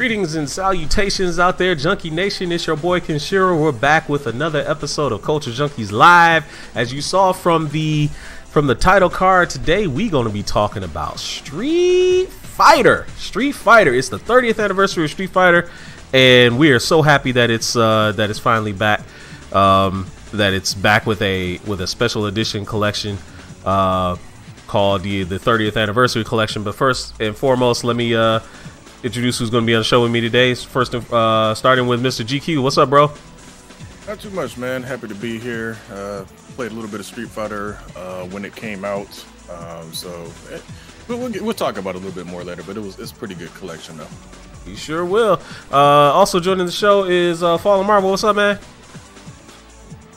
Greetings and salutations out there, Junkie Nation. It's your boy Kenshiro. We're back with another episode of Culture Junkies Live. As you saw from the title card, today we gonna be talking about Street Fighter. It's the 30th anniversary of Street Fighter, and we are so happy that it's finally back. That it's back with a special edition collection called the 30th anniversary collection. But first and foremost, let me introduce who's going to be on the show with me today. First, starting with Mr. GQ. What's up, bro? Not too much, man. Happy to be here. Played a little bit of Street Fighter when it came out, we'll talk about it a little bit more later. But it's a pretty good collection, though. You sure will. Also joining the show is Fallen Marvel. What's up, man?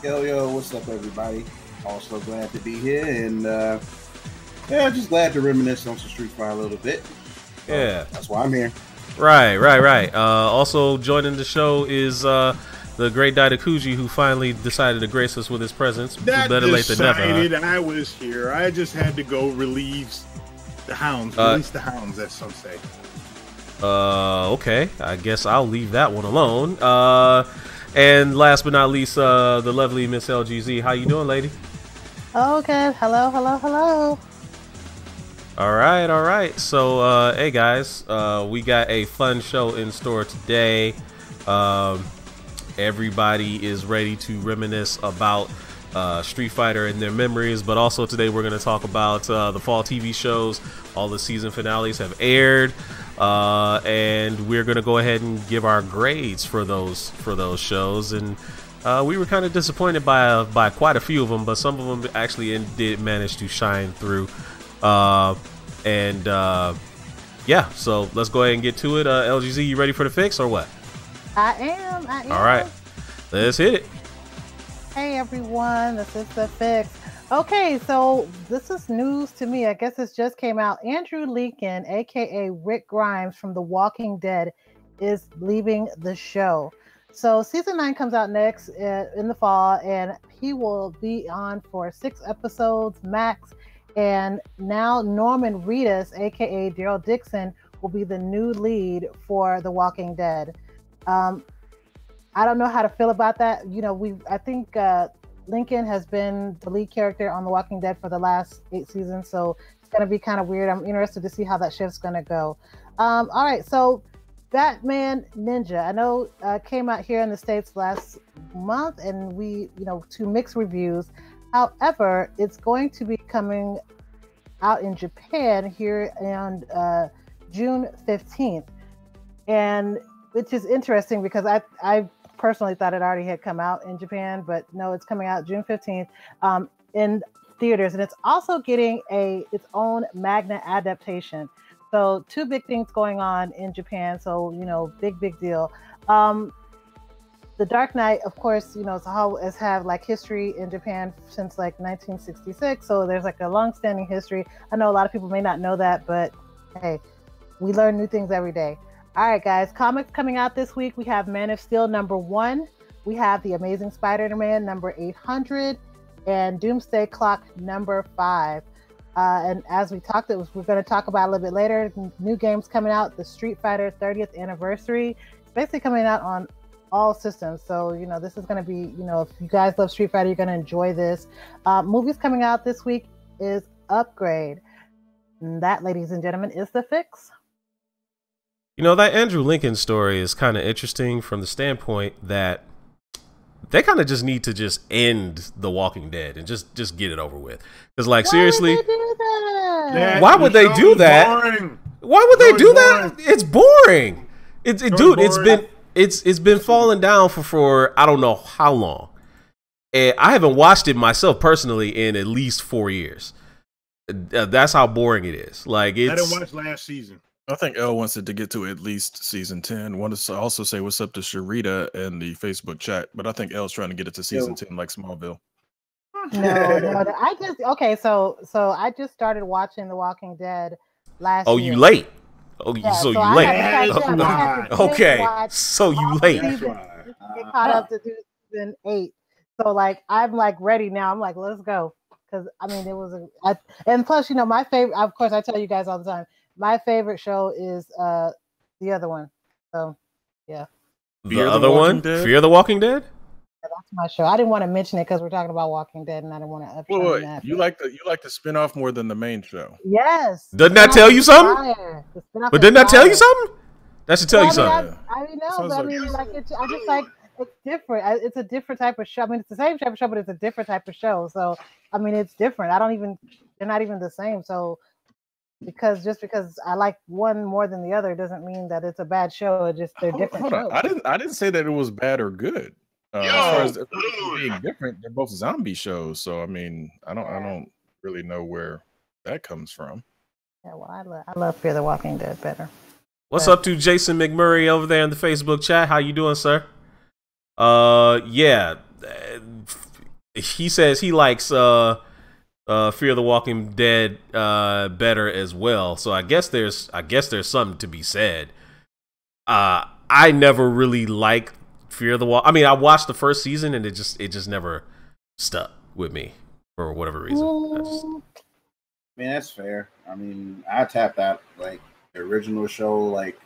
Yo, what's up, everybody? Also glad to be here, and just glad to reminisce on some Street Fighter a little bit. Yeah, that's why I'm here. Right. Also joining the show is the great Daidakuji, who finally decided to grace us with his presence. Better late than never. Huh? I was here. I just had to go release the hounds. Release the hounds, as some say. Okay. I guess I'll leave that one alone. And last but not least, the lovely Miss LGZ. How you doing, lady? Oh, good. Hello. All right. So, hey guys, we got a fun show in store today. Everybody is ready to reminisce about Street Fighter and their memories, but also today we're going to talk about the fall TV shows. All the season finales have aired, and we're going to go ahead and give our grades for those shows. And we were kind of disappointed by quite a few of them, but some of them actually did manage to shine through. Yeah, so let's go ahead and get to it. LGZ, you ready for the fix or what? I am. All right, let's hit it. Hey everyone, this is the fix. Okay, so this is news to me. I guess this just came out. Andrew Lincoln, aka Rick Grimes from The Walking Dead, is leaving the show. So season 9 comes out next in the fall, and he will be on for 6 episodes max. And now Norman Reedus, aka Daryl Dixon, will be the new lead for The Walking Dead. I don't know how to feel about that. I think Lincoln has been the lead character on The Walking Dead for the last 8 seasons, so it's going to be kind of weird. I'm interested to see how that shift's going to go. All right, so Batman Ninja, I know came out here in the States last month, and we, to mixed reviews. However, it's going to be coming out in Japan here on June 15th, and which is interesting because I personally thought it already had come out in Japan, but no, it's coming out June 15th in theaters, and it's also getting its own manga adaptation. So 2 big things going on in Japan. So big deal. The Dark Knight, of course, has had like history in Japan since like 1966. So there's like a long-standing history. I know a lot of people may not know that, but hey, we learn new things every day. All right, guys, comics coming out this week. We have Man of Steel #1. We have The Amazing Spider-Man #800 and Doomsday Clock #5. And as we talked, we're going to talk about a little bit later. New games coming out. The Street Fighter 30th anniversary. It's basically coming out on all systems. So, this is going to be, if you guys love Street Fighter, you're going to enjoy this. Movies coming out this week is Upgrade. And that, ladies and gentlemen, is the fix. That Andrew Lincoln story is kind of interesting from the standpoint that they kind of just need to just end The Walking Dead and just get it over with. Because, like, seriously, why would they do that? Why would they do that? It's boring. Dude, it's been falling down for I don't know how long, and I haven't watched it myself personally in at least 4 years. That's how boring it is. Like, I didn't watch last season. I think L wants it to get to at least season 10. Want to also say what's up to Sharita in the Facebook chat, but I think L's trying to get it to season 10 like Smallville. No. So I just started watching The Walking Dead last year. Oh, you late? Oh, yeah, so you late? Okay, so you late. Get caught up to season 8. So like I'm like ready now. I'm like, let's go, because I mean and plus my favorite. Of course, I tell you guys all the time. My favorite show is the other one, So, yeah. The other one, Fear the Walking Dead. Yeah, that's my show. I didn't want to mention it because we're talking about Walking Dead, and I didn't want to upshine that. You like the spinoff more than the main show? Yes. Doesn't that tell you something? But didn't that tell you something? That should tell you something. I know, but I mean, like I just like it's different. It's a different type of show. I mean, it's the same type of show, but it's a different type of show. So, I mean, it's different. They're not even the same. So, because I like one more than the other doesn't mean that it's a bad show. It just they're different shows. I didn't say that it was bad or good. As far as being different, they're both zombie shows. So, I mean, I don't really know where that comes from. Yeah, well, I love Fear the Walking Dead better. What's up to Jason McMurray over there in the Facebook chat? How you doing, sir? Yeah. He says he likes Fear the Walking Dead better as well. So I guess there's something to be said. I never really liked Fear the I mean, I watched the first season and it just never stuck with me for whatever reason. Man, that's fair. I mean, I tapped out like the original show like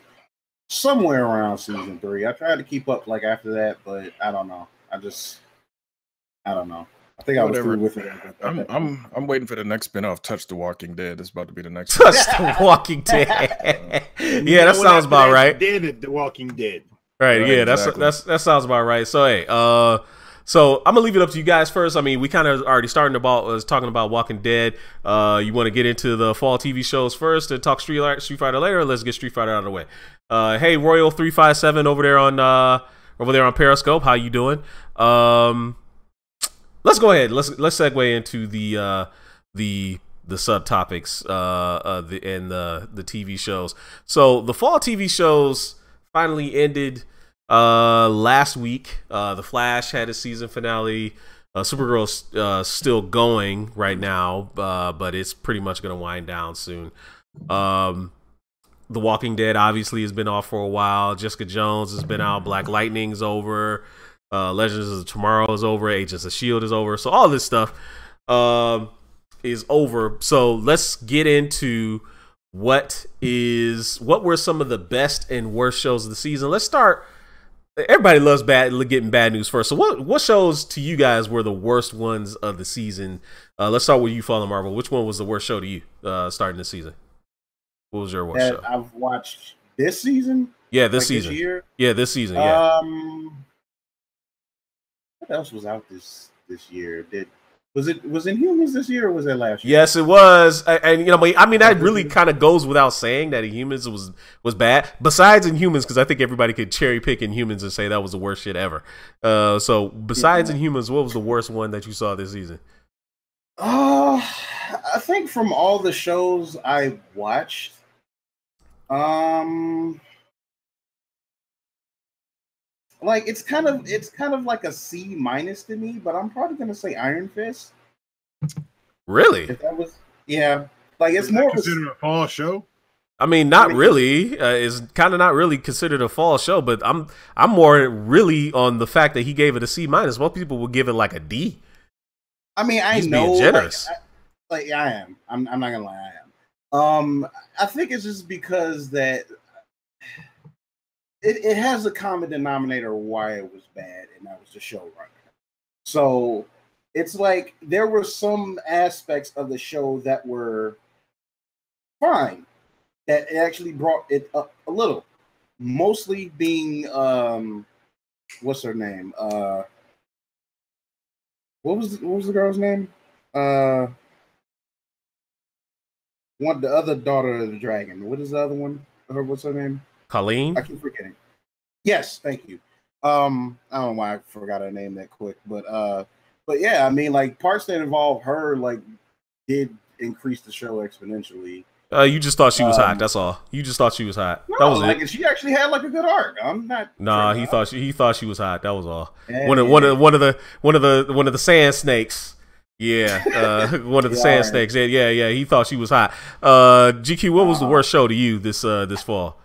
somewhere around season 3. I tried to keep up like after that, but I don't know. I don't know. I think I was through with it. I'm waiting for the next spinoff, Touch the Walking Dead. It's about to be the next. Touch the Walking Dead. Yeah, that sounds about right. The Walking Dead. Right. Yeah, exactly. that sounds about right. So hey, so I'm gonna leave it up to you guys first. I mean, we kind of already talking about Walking Dead. You want to get into the fall TV shows first and talk Street Fighter later? Let's get Street Fighter out of the way. Hey, Royal357 over there on Periscope. How you doing? Let's go ahead. Let's segue into the subtopics and the TV shows. So the fall TV shows finally ended last week. The Flash had a season finale. Supergirl's still going right now, but it's pretty much going to wind down soon. The Walking Dead obviously has been off for a while. Jessica Jones has been out. Black Lightning's over. Legends of Tomorrow is over. Agents of S.H.I.E.L.D. is over. So all this stuff is over. So let's get into what were some of the best and worst shows of the season. Let's start. Everybody loves getting bad news first. So what shows to you guys were the worst ones of the season? Let's start with you, Fallen Marvel. Which one was the worst show to you starting the season? What was your worst show? I've watched this season. Yeah, this season. This year? Yeah, this season. Yeah. What else was out this year? Was Inhumans this year or was it last year? Yes, it was. And I mean that really kind of goes without saying that Inhumans was bad. Besides Inhumans, because I think everybody could cherry pick Inhumans and say that was the worst shit ever. So besides Inhumans, what was the worst one that you saw this season? I think from all the shows I watched, like it's kind of like a C- to me, but I'm probably gonna say Iron Fist. Really? If that was, yeah, like it's more considered a fall show. I mean, not really. It's kind of not really considered a fall show, but I'm more really on the fact that he gave it a C-. Most people would give it like a D. I mean, He's being generous. I am. I'm not gonna lie, I am. I think it's just because that it has a common denominator why it was bad, and that was the showrunner. So it's like there were some aspects of the show that were fine, that it actually brought it up a little. Mostly being what's her name? What was the girl's name? The other daughter of the dragon. What is the other one? What's her name? Colleen? I keep forgetting. Yes, thank you. I don't know why I forgot her name that quick, but yeah, I mean, like parts that involve her like did increase the show exponentially. You just thought she was hot. That's all. You just thought she was hot. No, that was like it. She actually had like a good arc. I'm not. Nah, he thought she was hot. That was all. Hey. One of the sand snakes. Yeah, one of the sand snakes. Yeah. He thought she was hot. GQ, what was the worst show to you this fall?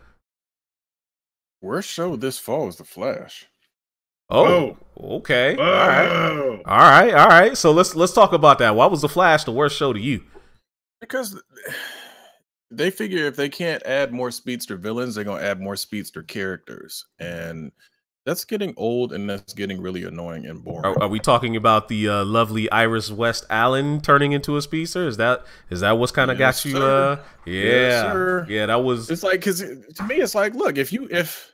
Worst show this fall was The Flash. Oh, okay. All right. So let's talk about that. Why was The Flash the worst show to you? Because they figure if they can't add more speedster villains, they're gonna add more speedster characters, and that's getting old and that's getting really annoying and boring. Are we talking about the lovely Iris West Allen turning into a speedster? Is that what's kind of Yes, got you? sir. Yeah, Yes, sir. yeah, that was. It's like, because to me, it's like, look, if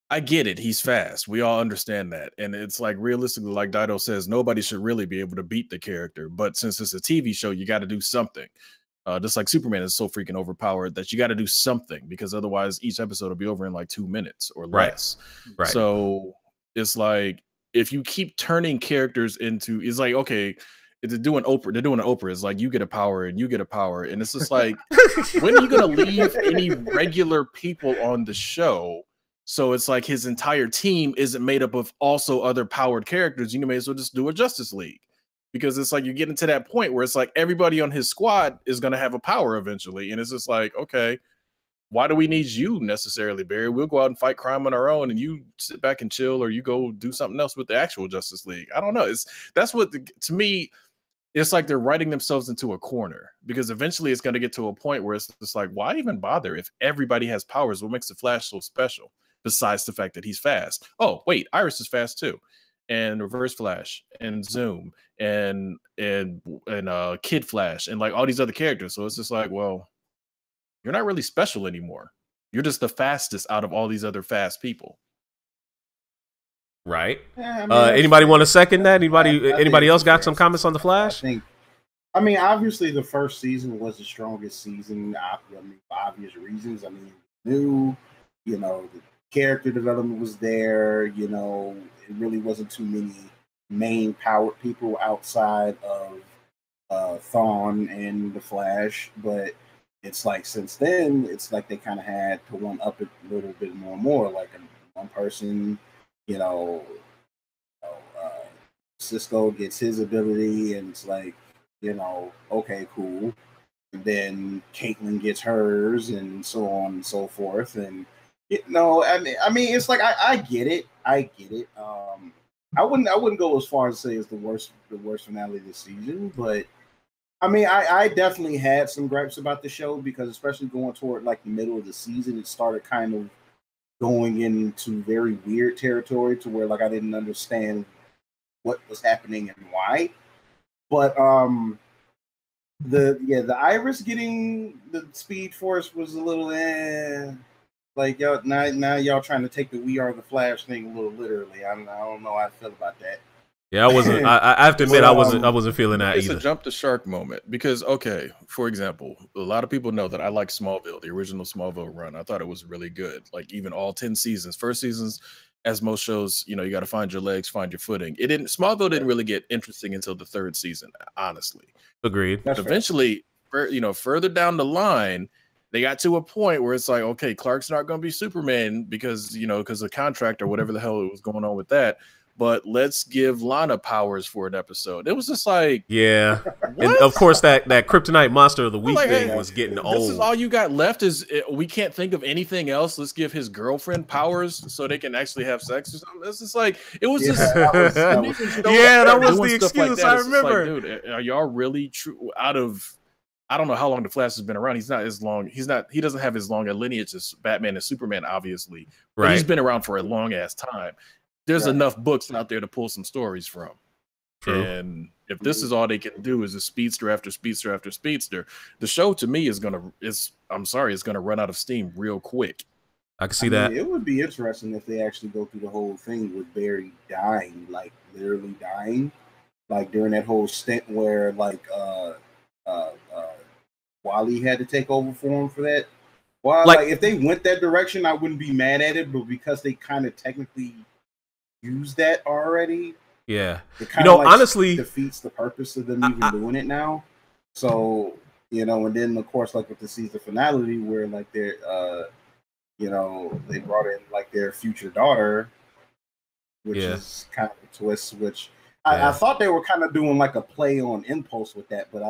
I get it, he's fast. We all understand that, and it's like realistically, like Dido says, nobody should really be able to beat the character. But since it's a TV show, you got to do something. Just like Superman is so freaking overpowered that you got to do something, because otherwise each episode will be over in like 2 minutes or less. Right. So it's like, if you keep turning characters into, it's like, okay, they're doing Oprah. It's like, you get a power and you get a power, and it's just like, when are you gonna leave any regular people on the show? So it's like his entire team isn't made up of also other powered characters. You may as well just do a Justice League. Because it's like you're getting to that point where it's like everybody on his squad is going to have a power eventually. And it's just like, okay, why do we need you necessarily, Barry? We'll go out and fight crime on our own, and you sit back and chill, or you go do something else with the actual Justice League. I don't know. That's what, to me, it's like they're writing themselves into a corner, because eventually it's going to get to a point where it's just like, why even bother if everybody has powers? What makes the Flash so special besides the fact that he's fast? Oh, wait, Iris is fast too. And Reverse Flash and Zoom and Kid Flash and like all these other characters. So it's just like, well, you're not really special anymore. You're just the fastest out of all these other fast people. Right. Yeah, I mean, anybody want to second that? Anybody else got some fair. comments on the Flash? I mean, obviously the first season was the strongest season. I mean, for obvious reasons. I mean, new, the character development was there. It really wasn't too many main powered people outside of Thawne and the Flash. But it's like, since then, it's like they kind of had to one up it a little bit more. Like one person, Cisco gets his ability, and it's like, okay, cool. And then Caitlin gets hers, and so on and so forth. And I mean, it's like, I get it. I wouldn't go as far as to say it's the worst finale this season, but I mean, I definitely had some gripes about the show, because especially going toward like the middle of the season, it started kind of going into very weird territory to where like I didn't understand what was happening and why. But the Iris getting the Speed Force was a little like, y'all now y'all trying to take the "We Are the Flash" thing a little literally. I don't know how I feel about that. Yeah, I wasn't. I have to admit, I wasn't feeling that it's either. It's a jump the shark moment, because, okay, for example, a lot of people know that I like Smallville, the original Smallville run. I thought it was really good. Like, even all 10 seasons, first seasons, as most shows, you got to find your legs, find your footing. Smallville didn't really get interesting until the third season, honestly. Agreed. But eventually, further down the line, they got to a point where it's like, okay, Clark's not going to be Superman because of contract or whatever the hell was going on with that. But let's give Lana powers for an episode. It was just like, yeah. And of course, that Kryptonite Monster of the Week thing was getting old. This is all you got left, is we can't think of anything else. Let's give his girlfriend powers so they can actually have sex or something. It's just like, it was just that was the excuse. I remember. Like, dude, are y'all really true out of? I don't know how long the Flash has been around. He's not as long. He doesn't have as long a lineage as Batman and Superman, obviously. But right. He's been around for a long ass time. There's enough books out there to pull some stories from. True. And if this is all they can do is a speedster after speedster after speedster, the show to me is gonna run out of steam real quick. I can see that. It would be interesting if they actually go through the whole thing with Barry dying, like literally dying, like during that whole stint where like Wally had to take over for him for that. Well, like if they went that direction, I wouldn't be mad at it, but because they kind of technically use that already, it kind of honestly defeats the purpose of them even doing it now. So and then of course, like with the season finale, where like they're they brought in like their future daughter, which is kind of a twist. Which I thought they were kind of doing like a play on Impulse with that, but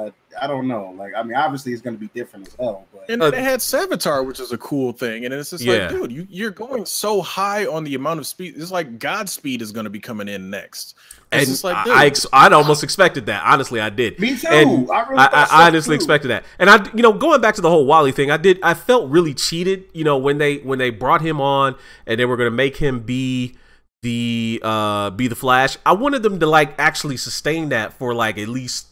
I don't know. Like, I mean, obviously it's going to be different as hell. But and they had Savitar, which is a cool thing, and it's just like, dude, you're going so high on the amount of speed. It's like Godspeed is going to be coming in next. It's just like, I'd almost expected that. Honestly, I did. Me too. And I honestly expected that. And going back to the whole Wally thing, I felt really cheated. When they brought him on and they were going to make him be the Flash. I wanted them to like actually sustain that for like at least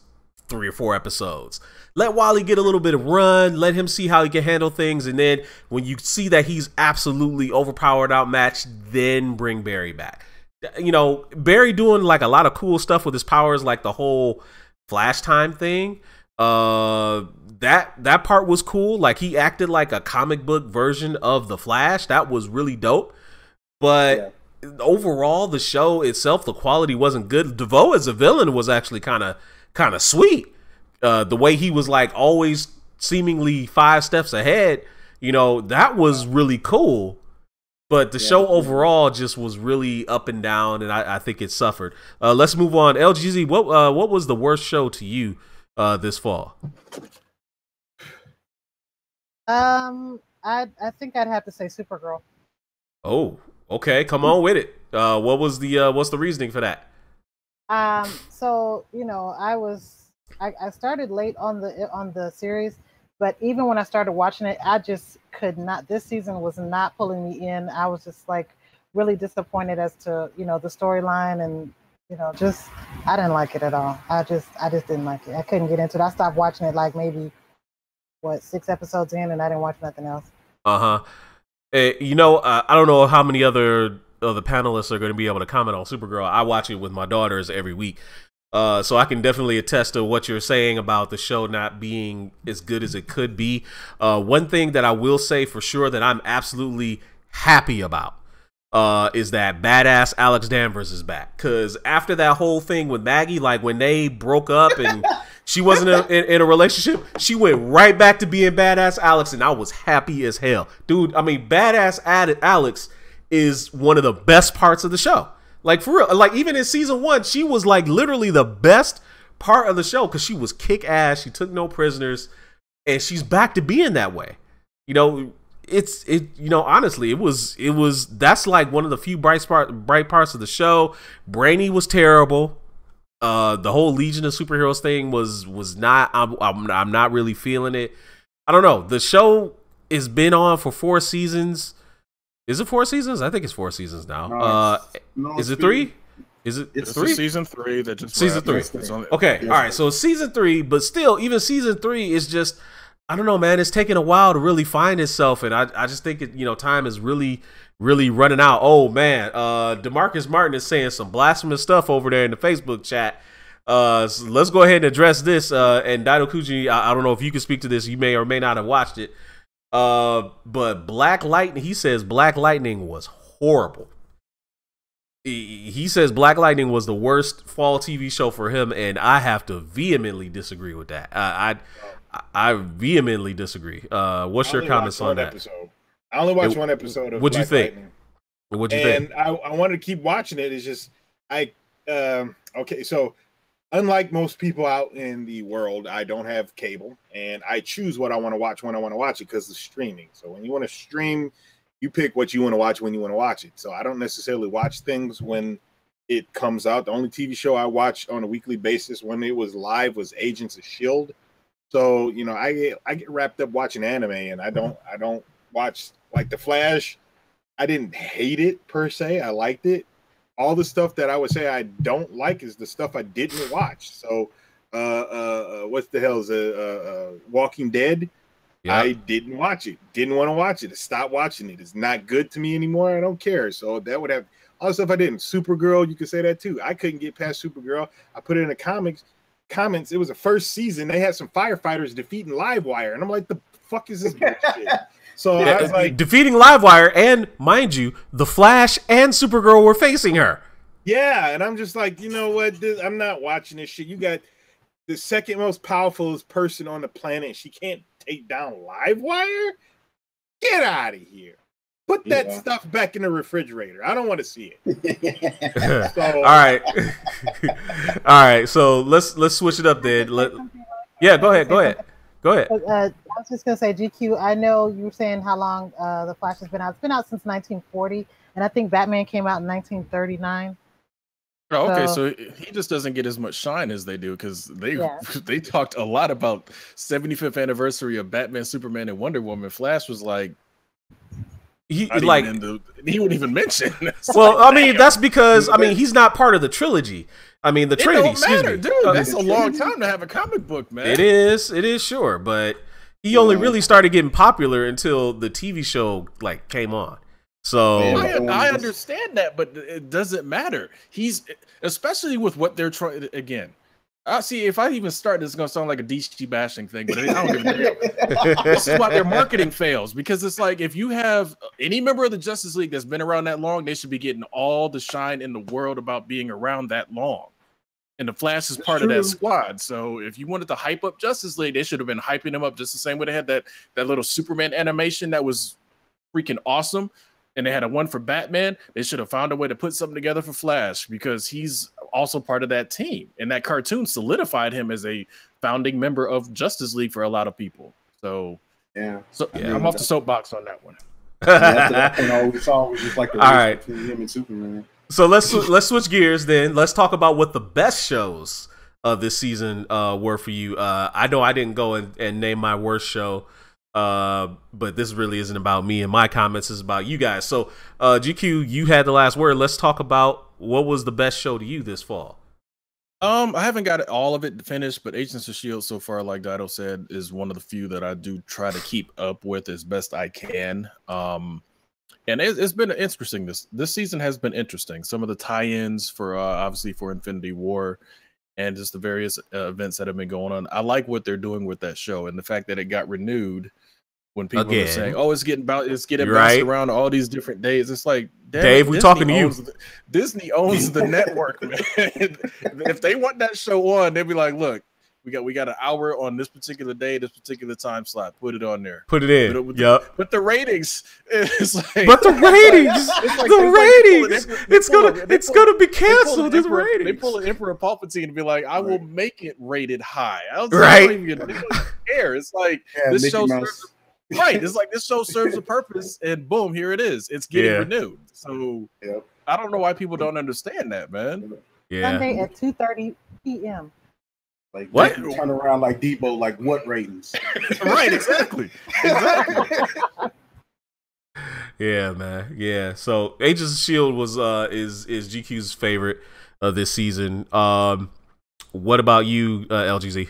3 or 4 episodes. Let Wally get a little bit of run, let him see how he can handle things, and then when you see that he's absolutely overpowered, outmatched, then bring Barry back. Barry doing like a lot of cool stuff with his powers, like the whole Flash time thing. That part was cool. Like he acted like a comic book version of the Flash. That was really dope. But overall, the show itself, the quality wasn't good. DeVoe as a villain was actually kind of sweet. The way he was like always seemingly 5 steps ahead, that was really cool. But the show overall just was really up and down, and I think it suffered. Let's move on. LGZ, what was the worst show to you this fall? I think I'd have to say Supergirl. Oh, okay, come on with it. What's the reasoning for that? So I started late on the series, but even when I started watching it, I just could not. This season was not pulling me in. I was just like really disappointed as to the storyline, and just I didn't like it at all. I just didn't like it. I couldn't get into it. I stopped watching it like maybe 6 episodes in, and I didn't watch nothing else. I don't know how many other panelists are going to be able to comment on Supergirl. I watch it with my daughters every week. So I can definitely attest to what you're saying about the show not being as good as it could be. One thing that I will say for sure that I'm absolutely happy about is that badass Alex Danvers is back. Because after that whole thing with Maggie, like when they broke up and she wasn't in a relationship, she went right back to being badass Alex, and I was happy as hell. Dude, I mean, badass Alex is one of the best parts of the show. Like, for real, like, even in season 1, she was, like, literally the best part of the show because she was kick-ass, she took no prisoners, and she's back to being that way. Honestly, it was, that's, like, one of the few bright parts of the show. Brainy was terrible. The whole Legion of Superheroes thing was not, I'm not really feeling it. I don't know. The show has been on for 4 seasons. Is it 4 seasons? I think it's 4 seasons now. Is it 3? It's 3? Season 3 that just season 3. Okay, all right. So it's season 3, but still, even season 3 is just, I don't know, man. It's taking a while to really find itself, and I just think time is really, really running out. Oh man, DeMarcus Martin is saying some blasphemous stuff over there in the Facebook chat. So let's go ahead and address this. And Daido Kuji, I don't know if you can speak to this. You may or may not have watched it. But Black Lightning, he says Black Lightning was horrible. He says Black Lightning was the worst fall TV show for him, and I have to vehemently disagree with that. I vehemently disagree. What's your comments on that? I only watched 1 episode of What'd you think? Lightning. What'd you think? And I wanted to keep watching it. It's just okay, so unlike most people out in the world, I don't have cable, and I choose what I want to watch when I want to watch it because of streaming. So when you want to stream, you pick what you want to watch when you want to watch it. So I don't necessarily watch things when it comes out. The only TV show I watch on a weekly basis when it was live was Agents of S.H.I.E.L.D. So I get wrapped up watching anime, and I don't watch like The Flash. I didn't hate it per se. I liked it. All the stuff that I would say I don't like is the stuff I didn't watch. So, what the hell is Walking Dead? Yep. I didn't watch it. Didn't want to watch it. I stopped watching it. It's not good to me anymore. I don't care. So that would have all the stuff I didn't. Supergirl, you could say that too. I couldn't get past Supergirl. I put it in the comments. It was the first season. They had some firefighters defeating Livewire, and I'm like, the fuck is this bullshit? So I was like, defeating Livewire, and mind you, the Flash and Supergirl were facing her. Yeah, and I'm just like, you know what? I'm not watching this shit. You got the second most powerful person on the planet. She can't take down Livewire? Get out of here. Put that stuff back in the refrigerator. I don't want to see it. So, all right. All right. So let's switch it up then. Yeah, go ahead. I was just gonna say, GQ. I know you were saying how long the Flash has been out. It's been out since 1940, and I think Batman came out in 1939. Oh, okay, so he just doesn't get as much shine as they do because they talked a lot about 75th anniversary of Batman, Superman, and Wonder Woman. Flash was like. He wouldn't even mention. Well, I mean, that's because he's not part of the trilogy. I mean, the Trinity. Excuse me, dude. That's a long time to have a comic book, man. It is sure, but he only really started getting popular until the TV show came on. So I understand that, but it doesn't matter. He's especially with what they're trying again. I see. If I even start, this is gonna sound like a DC bashing thing, but I don't give a damn. This is why their marketing fails, because it's like if you have any member of the Justice League that's been around that long, they should be getting all the shine in the world about being around that long. And the Flash is part of that squad. So if you wanted to hype up Justice League, they should have been hyping them up just the same way they had that little Superman animation that was freaking awesome. And they had a one for Batman. They should have found a way to put something together for Flash because he's also part of that team. And that cartoon solidified him as a founding member of Justice League for a lot of people. So I'm off the soapbox on that one. After that point, all we saw was just like the race between him and Superman. So let's switch gears then. Let's talk about what the best shows of this season were for you. I know I didn't go and name my worst show. But this really isn't about me and my comments is about you guys. So GQ, you had the last word. Let's talk about what was the best show to you this fall. I haven't got all of it finished, but Agents of S.H.I.E.L.D. so far, like Dido said, is one of the few that I do try to keep up with as best I can. And it's been interesting. This season has been interesting. Some of the tie-ins for obviously for Infinity War and just the various events that have been going on. I like what they're doing with that show and the fact that it got renewed when people are saying, "Oh, it's getting bounced around all these different days." It's like, Dave, we're talking to you. Disney owns the network, man. If they want that show on, they'll be like, "Look, we got an hour on this particular day, this particular time slot. Put it on there. Put it in." But the ratings, it's like. But the ratings, it's gonna be canceled. They pull an Emperor Palpatine and be like, "I will make it rated high." I don't even care. It's like this show serves. Right, it's like this show serves a purpose, and boom, here it is. It's getting renewed. So I don't know why people don't understand that, man. Yeah. Sunday at 2:30 p.m. Like what? Turn around like Debo, like what ratings? Right, exactly. Yeah, man. Yeah. So Agents of S.H.I.E.L.D. was is GQ's favorite of this season. What about you, LGZ?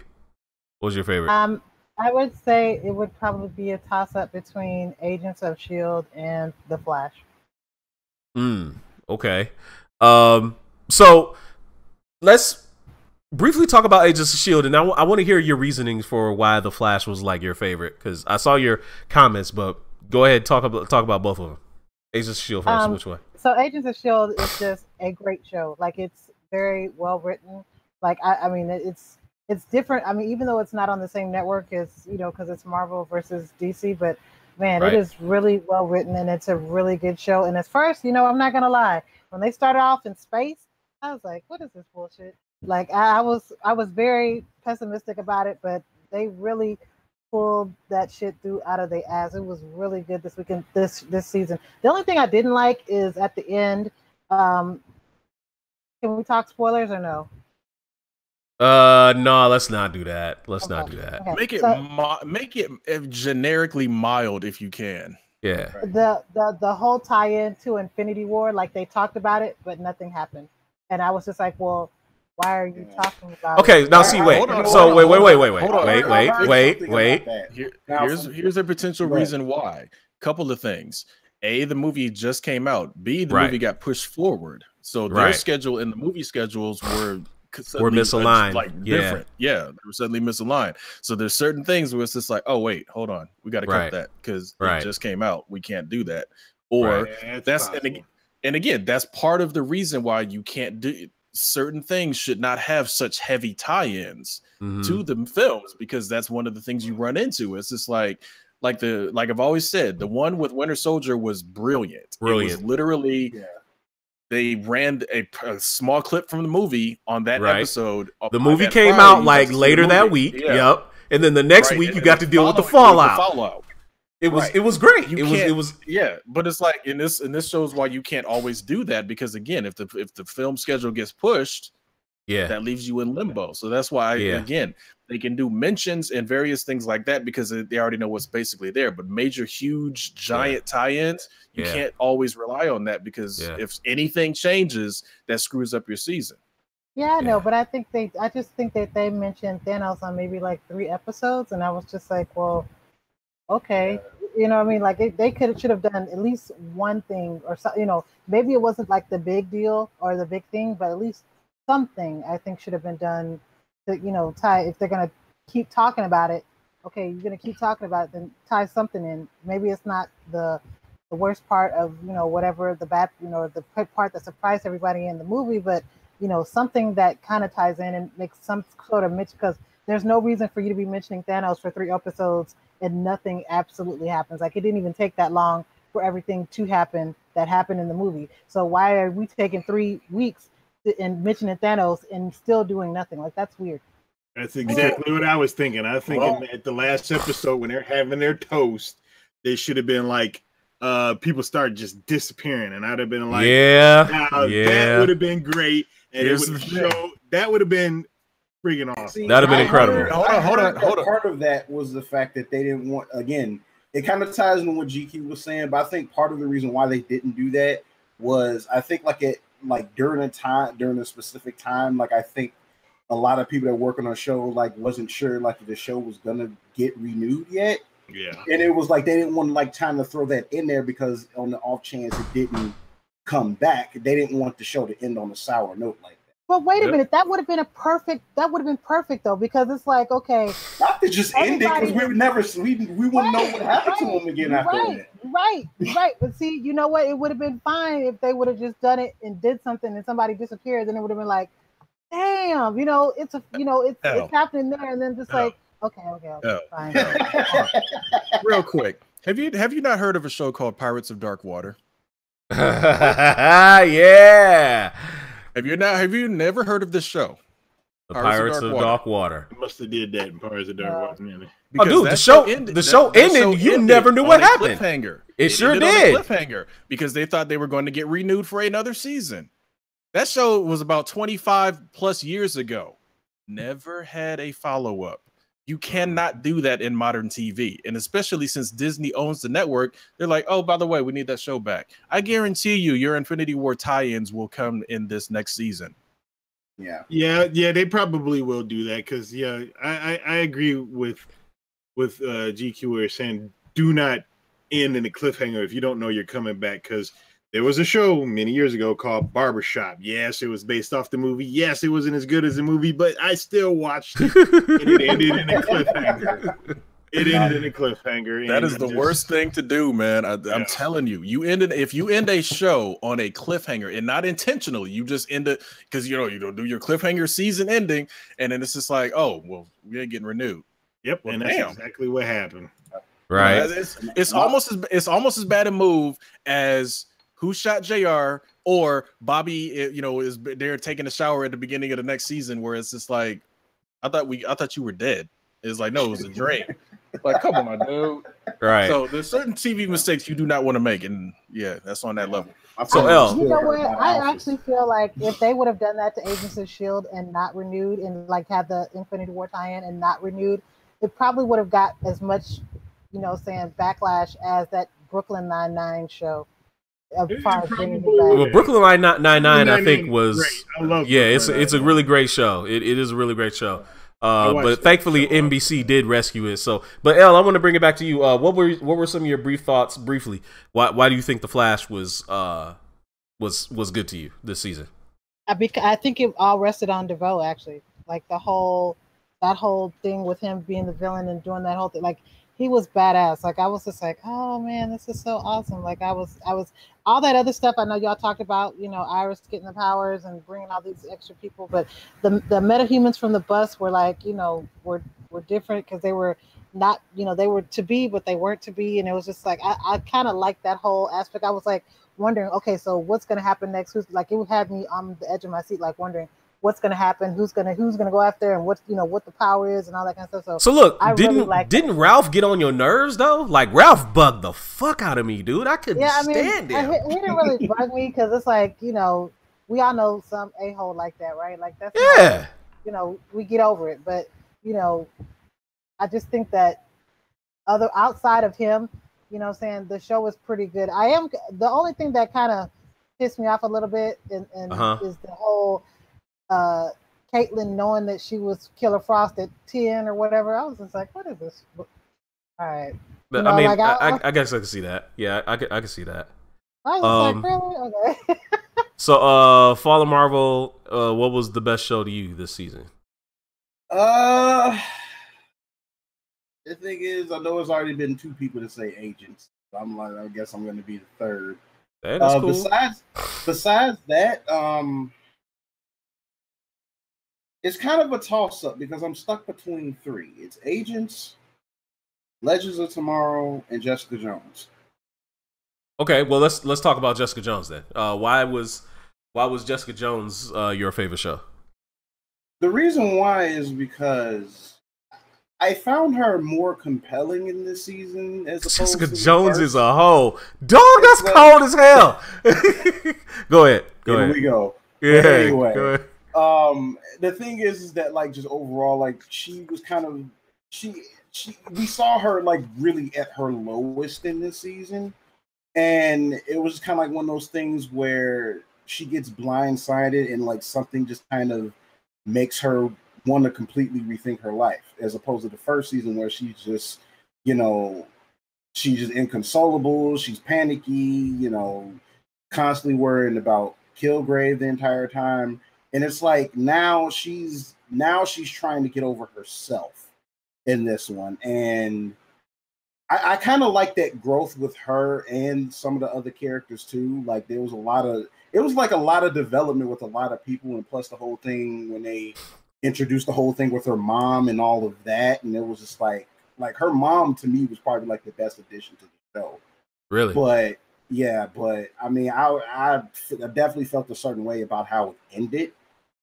What was your favorite? I would say it would probably be a toss-up between Agents of S.H.I.E.L.D. and The Flash. Okay. So let's briefly talk about Agents of S.H.I.E.L.D. and I want to hear your reasonings for why The Flash was like your favorite, because I saw your comments, but go ahead, talk about both of them. Agents of S.H.I.E.L.D. first, which one? So Agents of S.H.I.E.L.D. is just a great show. Like, it's very well written. Like, I mean, it's different. I mean, even though it's not on the same network as, because it's Marvel versus DC, but man, It is really well written and it's a really good show. And at first, I'm not going to lie, when they started off in space, I was like, what is this bullshit? Like, I was very pessimistic about it, but they really pulled that shit out of their ass. It was really good this weekend, this season. The only thing I didn't like is at the end. Can we talk spoilers or no? No, let's not do that. Let's not do that. Okay. Make it generically mild if you can. Yeah. The whole tie-in to Infinity War, like they talked about it, but nothing happened, and I was just like, well, why are you talking about? Okay, it? now see, wait. So wait. Here's a potential reason why. Couple of things. A, the movie just came out. B, the movie got pushed forward, so their schedule and the movie schedules were misaligned, different. Yeah, they were suddenly misaligned. So there's certain things where it's just like, oh wait, hold on, we got to cut that because it just came out. We can't do that. Or that's and again, that's part of the reason why you can't do certain things. Should not have such heavy tie-ins to the films, because that's one of the things you run into. It's just like, like I've always said, the one with Winter Soldier was brilliant. It was literally they ran a small clip from the movie on that episode. The movie came out like later that week. Yep. And then the next week you got to deal with the fallout. It was great. It was but it's like in this shows why you can't always do that, because again, if the film schedule gets pushed, that leaves you in limbo. So that's why again, they can do mentions and various things like that because they already know what's basically there. But major, huge, giant tie-ins, you can't always rely on that, because if anything changes, that screws up your season. Yeah, I know, but I just think that they mentioned Thanos on maybe like 3 episodes, and I was just like, well, okay, you know what I mean? Like they should have done at least one thing, or so, you know, maybe it wasn't like the big deal or the big thing, but at least something I think should have been done to, you know, tie, if they're gonna keep talking about it. Okay, you're gonna keep talking about it, then tie something in. Maybe it's not the worst part of, you know, whatever the bad, you know, the part that surprised everybody in the movie, but you know, something that kind of ties in and makes some sort of mention, because there's no reason for you to be mentioning Thanos for 3 episodes and nothing absolutely happens. Like, it didn't even take that long for everything to happen that happened in the movie. So why are we taking 3 weeks and mentioning Thanos and still doing nothing? Like, that's weird. That's exactly what I was thinking. I was thinking at the last episode when they're having their toast, they should have been like, people start just disappearing, and I'd have been like, that would have been great. And it would show that would have been freaking awesome. That'd have been incredible. Hold on. Part of that was the fact that they didn't want, again, it kind of ties into what GQ was saying, but I think part of the reason why they didn't do that was, I think during a specific time, like I think a lot of people that work on a show like wasn't sure like if the show was gonna get renewed yet. Yeah. And it was like they didn't want like time to throw that in there, because on the off chance it didn't come back, they didn't want the show to end on a sour note like that. But wait a minute, that would have been perfect though, because it's like, okay, not to just end it, because we wouldn't know what happened to him again after that. Right. But see, you know what? It would have been fine if they would have just done it and did something and somebody disappeared. Then it would have been like, damn, you know, it's happening there, and then just like, okay, fine. Real quick, have you not heard of a show called Pirates of Dark Water? Yeah. Have you never heard of this show? The Pirates of Dark Water. Must have did that in Pirates of Dark Water. Oh, dude, the show ended. You never knew what happened. Cliffhanger. It sure did. Cliffhanger, because they thought they were going to get renewed for another season. That show was about 25 plus years ago. Never had a follow-up. You cannot do that in modern TV. And especially since Disney owns the network, they're like, oh, by the way, we need that show back. I guarantee you your Infinity War tie-ins will come in this next season. Yeah, they probably will do that, because I agree with GQ where saying do not end in a cliffhanger if you don't know you're coming back, because there was a show many years ago called Barbershop. Yes, it was based off the movie. Yes, it wasn't as good as the movie, but I still watched it. And it ended in a cliffhanger. That is the worst thing to do, man. I'm telling you. If you end a show on a cliffhanger, and not intentionally, you just end it because you don't do your cliffhanger season ending, and then it's just like, oh, well, we ain't getting renewed. Yep, well, and that's exactly what happened. Right. It's almost as bad a move as Who Shot JR or Bobby, is there taking a shower at the beginning of the next season, where it's just like, I thought you were dead. It's like, no, it was a dream. Like, come on, dude. Right. So there's certain TV mistakes you do not want to make, and that's on that level. So you know what? I actually feel like if they would have done that to Agents of S.H.I.E.L.D. and not renewed, and like had the Infinity War tie-in and not renewed, it probably would have got as much, backlash as that Brooklyn Nine-Nine show. Well, Brooklyn Nine-Nine, I think was it's a really great show. It is a really great show. But thankfully NBC did rescue it. So, but Elle, I want to bring it back to you. What were some of your brief thoughts, briefly? Why do you think The Flash was good to you this season? I think it all rested on DeVoe, actually. Like that whole thing with him being the villain and doing that whole thing. Like, he was badass. Like, I was just like, oh man, this is so awesome. Like, I was all that other stuff. I know y'all talked about, Iris getting the powers and bringing all these extra people, but the metahumans from the bus were like, were different because they were not, you know, they were to be, but they weren't to be. And it was just like, I kind of liked that whole aspect. I was like wondering, okay, so what's going to happen next? Who's like, it had me on the edge of my seat, like wondering what's going to happen, who's going to go after, and what, you know, what the power is and all that kind of stuff. So look, I didn't Ralph get on your nerves though? Like Ralph bugged the fuck out of me, dude. I couldn't stand him. He didn't really bug me because it's like, you know, we all know some a-hole like that, right? Like that's yeah. You know, we get over it, but you know, I just think that outside of him, you know what I'm saying, the show is pretty good. The only thing that kind of pissed me off a little bit and is the whole Caitlyn knowing that she was Killer Frost at 10 or whatever. I was just like, what is this? All right. But, you know, I mean, like, I guess I can see that. Yeah, I can see that. I was like, really? Okay. So, Fall of Marvel, what was the best show to you this season? The thing is, I know it's already been 2 people to say Agents. So I'm like, I guess I'm going to be the third. That's cool. Besides that, it's kind of a toss-up because I'm stuck between 3. It's Agents, Legends of Tomorrow, and Jessica Jones. Okay, well let's talk about Jessica Jones then. Why was Jessica Jones your favorite show? The reason why is because I found her more compelling in this season as opposed Jessica to Jones the is a hoe. Dog, that's like, cold as hell. Go ahead. Here we go. Yeah. Anyway, go ahead. The thing is that like just overall, like she was kind of we saw her like really at her lowest in this season, and it was kind of like one of those things where she gets blindsided and like something just kind of makes her want to completely rethink her life, as opposed to the first season where she's just, you know, she's just inconsolable, she's panicky, you know, constantly worrying about Kilgrave the entire time. And it's like now she's trying to get over herself in this one. And I kind of like that growth with her and some of the other characters too. Like it was like a lot of development with a lot of people, and plus the whole thing when they introduced the whole thing with her mom and all of that, and it was just like her mom to me was probably like the best addition to the show. Really? But I mean, I definitely felt a certain way about how it ended.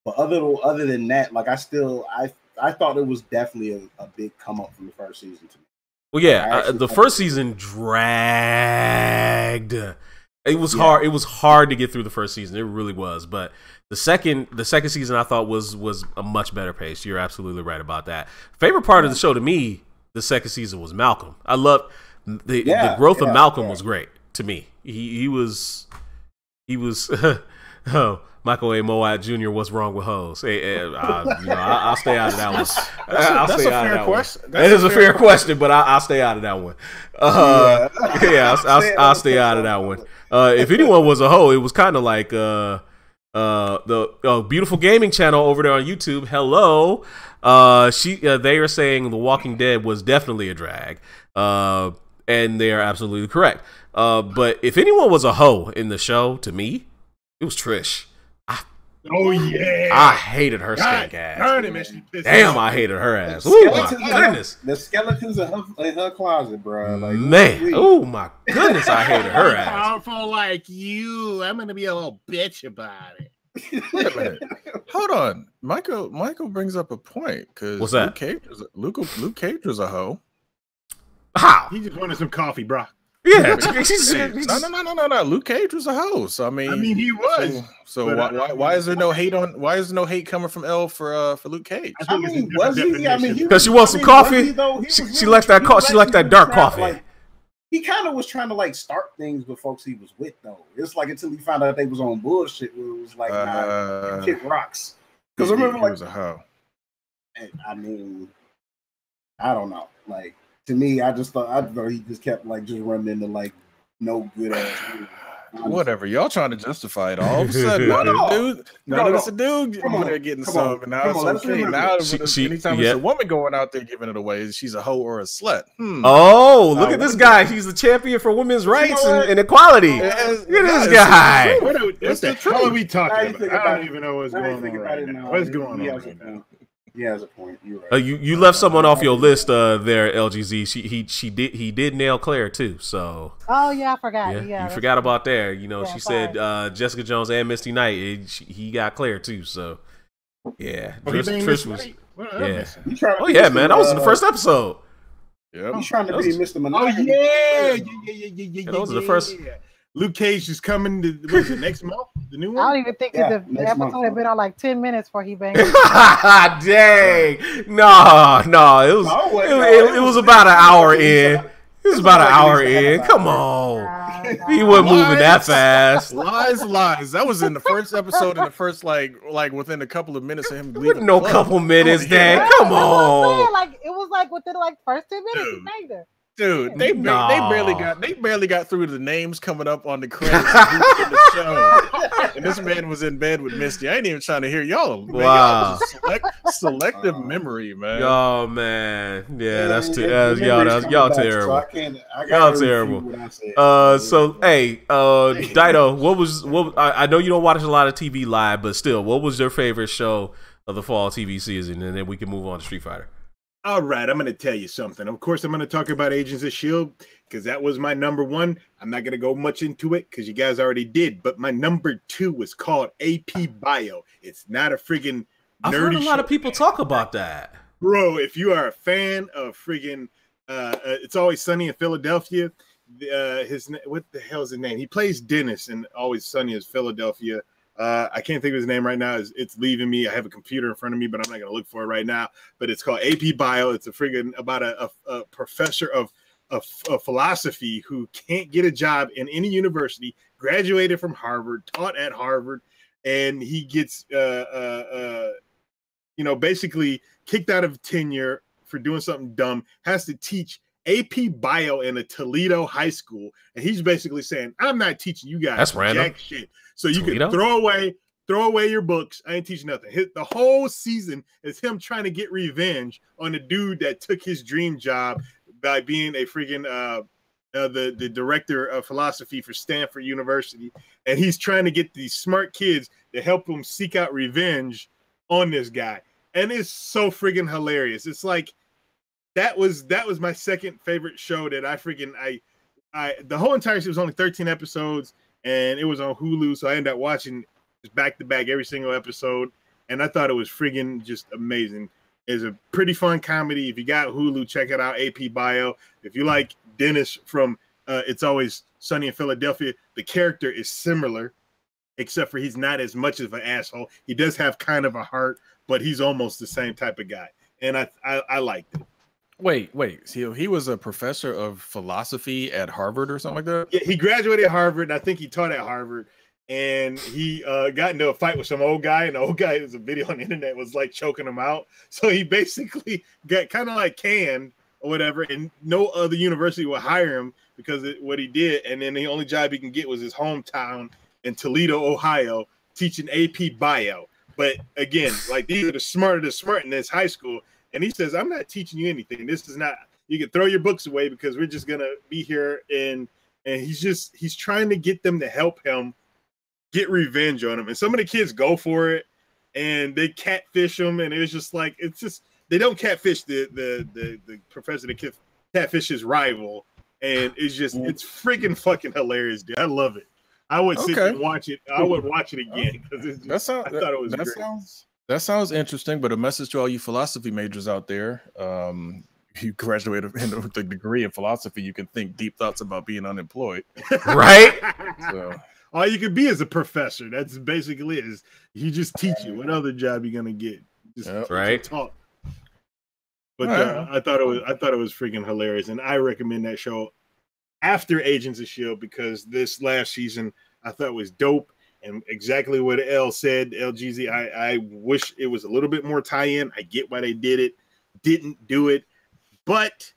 But other than that, like I thought it was definitely a big come up from the first season to me. Well, yeah, the first season dragged. It was hard. It was hard to get through the first season. It really was. But the second season I thought was a much better pace. You're absolutely right about that. Favorite part of the show to me, the second season, was Malcolm. I loved the growth of Malcolm was great to me. He was oh, Michael A. Moat Jr. What's wrong with hoes? Hey, I'll stay out of that one. That's a fair question. That is a fair question, but I'll stay out of that one. I'll stay out of that one. If anyone was a hoe, it was kind of like the Beautiful Gaming channel over there on YouTube. Hello, they are saying The Walking Dead was definitely a drag, and they are absolutely correct. But if anyone was a hoe in the show, to me, it was Trish. I hated her stank ass. Damn, I hated her ass. Oh my goodness. The skeletons in her closet, bro. Like, man, oh my goodness, I hated her ass. Powerful like you, I'm gonna be a little bitch about it. Wait a minute. Hold on, Michael brings up a point because what's that? Luke Cage was a hoe. How? He just wanted some coffee, bro. Yeah, no. Luke Cage was a host. I mean, he was. So why is there no hate coming from Elle for Luke Cage? I mean, was he? I mean, because she wants some coffee. She liked that. She liked that dark coffee. Like, he kind of was trying to like start things with folks he was with, though. It's like until he found out they was on bullshit. Where it was like, nah, kick rocks. Because I remember, like, was a hoe. I mean, I don't know, like. To me, I thought he just kept like just running into like no good ass. Whatever, y'all trying to justify it. All of a sudden, now there's a dude there getting some, and now it's okay. Now, anytime there's a woman going out there giving it away, she's a hoe or a slut. Oh, look at this guy! He's the champion for women's rights and equality. Look at this guy. What the hell are we talking about? I don't even know what's going on right now. What's going on right now? He has a point. You're right. You left someone off your list there, LGZ. He did nail Claire too. So Oh yeah, I forgot. Yeah, you forgot about there. You know, Yeah, she sorry. said Jessica Jones and Misty Knight. He got Claire too. So yeah, Oh, he banged Miss Trish was. White? What am I Yeah. missing? He's trying to Oh be yeah, Mr. man, that was in the first episode. Yep. He's trying to That be was- Mr. Oh Monogamy. Yeah, those are the first. Luke Cage is coming to what's it, next month? The new I one? don't even think Yeah, the next month. episode had been on like 10 minutes before he banged. Dang, no, it was about an hour in. It was about an hour in. Come on, he wasn't moving that fast. Lies. That was in the first episode, in the first like within a couple of minutes of him With leaving. no the club. couple minutes, Oh, Dan. yeah. Come on. Like it was like within like first 10 minutes he Dude. banged her. Dude, they barely got through the names coming up on the credits of who's in the show. And this man was in bed with Misty. I ain't even trying to hear y'all. Man, Wow. y'all was selective memory, man. Oh man, yeah, that's too. The Y'all memory's coming y'all back, so terrible. I can't- I Y'all gotta terrible. refute what I said. So hey, Dido, what? I know you don't watch a lot of TV live, but still, what was your favorite show of the fall TV season? And then we can move on to Street Fighter. All right, I'm going to tell you something. Of course, I'm going to talk about Agents of S.H.I.E.L.D. because that was my number one. I'm not going to go much into it because you guys already did. But my number two was called AP Bio. It's not a friggin' nerdy I've heard a lot show. of people talk about that. Bro, if you are a fan of friggin' It's Always Sunny in Philadelphia, what the hell is his name? He plays Dennis in Always Sunny in Philadelphia. I can't think of his name right now. It's leaving me. I have a computer in front of me, but I'm not going to look for it right now. But it's called AP Bio. It's a friggin' about a professor of philosophy who can't get a job in any university, graduated from Harvard, taught at Harvard, and he gets basically kicked out of tenure for doing something dumb, has to teach AP Bio in a Toledo high school. And he's basically saying, I'm not teaching you guys That's random. jack shit. So you Toledo? can throw away your books. I ain't teaching nothing. The whole season is him trying to get revenge on the dude that took his dream job by being a freaking the director of philosophy for Stanford University. And he's trying to get these smart kids to help him seek out revenge on this guy. And it's so friggin' hilarious. It's like that was my second favorite show that I the whole entire season was only 13 episodes and it was on Hulu, so I ended up watching just back to back every single episode, and I thought it was friggin' just amazing. It's a pretty fun comedy. If you got Hulu, check it out. AP Bio. If you like Dennis from It's Always Sunny in Philadelphia, the character is similar, except for he's not as much of an asshole. He does have kind of a heart, but he's almost the same type of guy, and I liked it. Wait. So he was a professor of philosophy at Harvard or something like that? Yeah, he graduated at Harvard, and I think he taught at Harvard. And he got into a fight with some old guy, and the old guy, was a video on the internet, was like choking him out. So he basically got kind of like canned or whatever, and no other university would hire him because of what he did. And then the only job he can get was his hometown in Toledo, Ohio, teaching AP Bio. But again, like these are the smart in this high school. And he says, I'm not teaching you anything. This is not, you can throw your books away because we're just going to be here. And he's trying to get them to help him get revenge on him. And some of the kids go for it and they catfish him. And it's just like, they don't catfish the professor, they catfish his rival. And it's freaking fucking hilarious, dude. I love it. I would sit and watch it. I would watch it again because I thought it was great. That sounds interesting, but a message to all you philosophy majors out there. You graduated with a degree in philosophy, you can think deep thoughts about being unemployed. Right? So all you could be is a professor. That's basically it. Is you just teach you. What other job you gonna get? Just right. Talk. But I thought it was freaking hilarious, and I recommend that show after Agents of S.H.I.E.L.D. because this last season I thought was dope. And exactly what L said, LGZ, I wish it was a little bit more tie-in. I get why they did it, didn't do it. But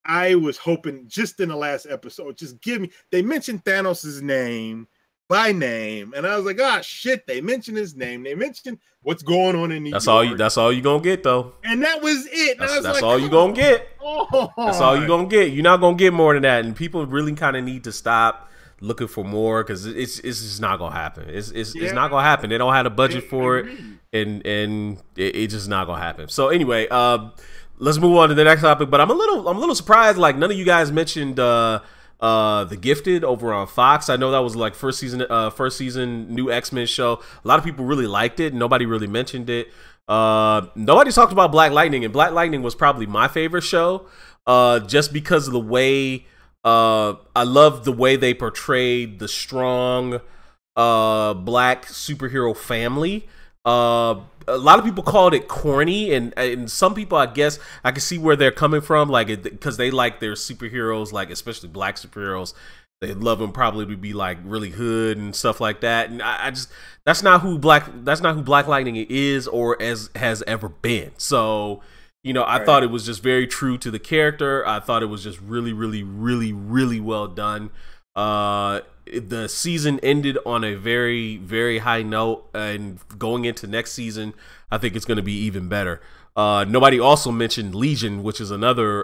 I was hoping just in the last episode, just give me, they mentioned Thanos' name by name. And I was like, shit, they mentioned his name. They mentioned what's going on in New York. That's all you gonna get though. And that was it. That's all you gonna get. Oh. That's all you gonna get. You're not gonna get more than that. And people really kind of need to stop looking for more because it's just not gonna happen. It's not gonna happen. They don't have a budget for it, and it's just not gonna happen. So anyway, let's move on to the next topic. But I'm a little surprised. Like none of you guys mentioned The Gifted over on Fox. I know that was like first season new X-Men show. A lot of people really liked it. Nobody really mentioned it. Nobody talked about Black Lightning, and Black Lightning was probably my favorite show. Just because of the way I love the way they portrayed the strong black superhero family. A lot of people called it corny, and some people, I guess, I can see where they're coming from, like because they like their superheroes, like especially black superheroes. They love them probably to be like really hood and stuff like that. And I just that's not who Black Lightning is or has ever been. So, you know, I thought it was just very true to the character. I thought it was just really, really, really, really well done. The season ended on a very, very high note, and going into next season, I think it's going to be even better. Nobody also mentioned Legion, which is another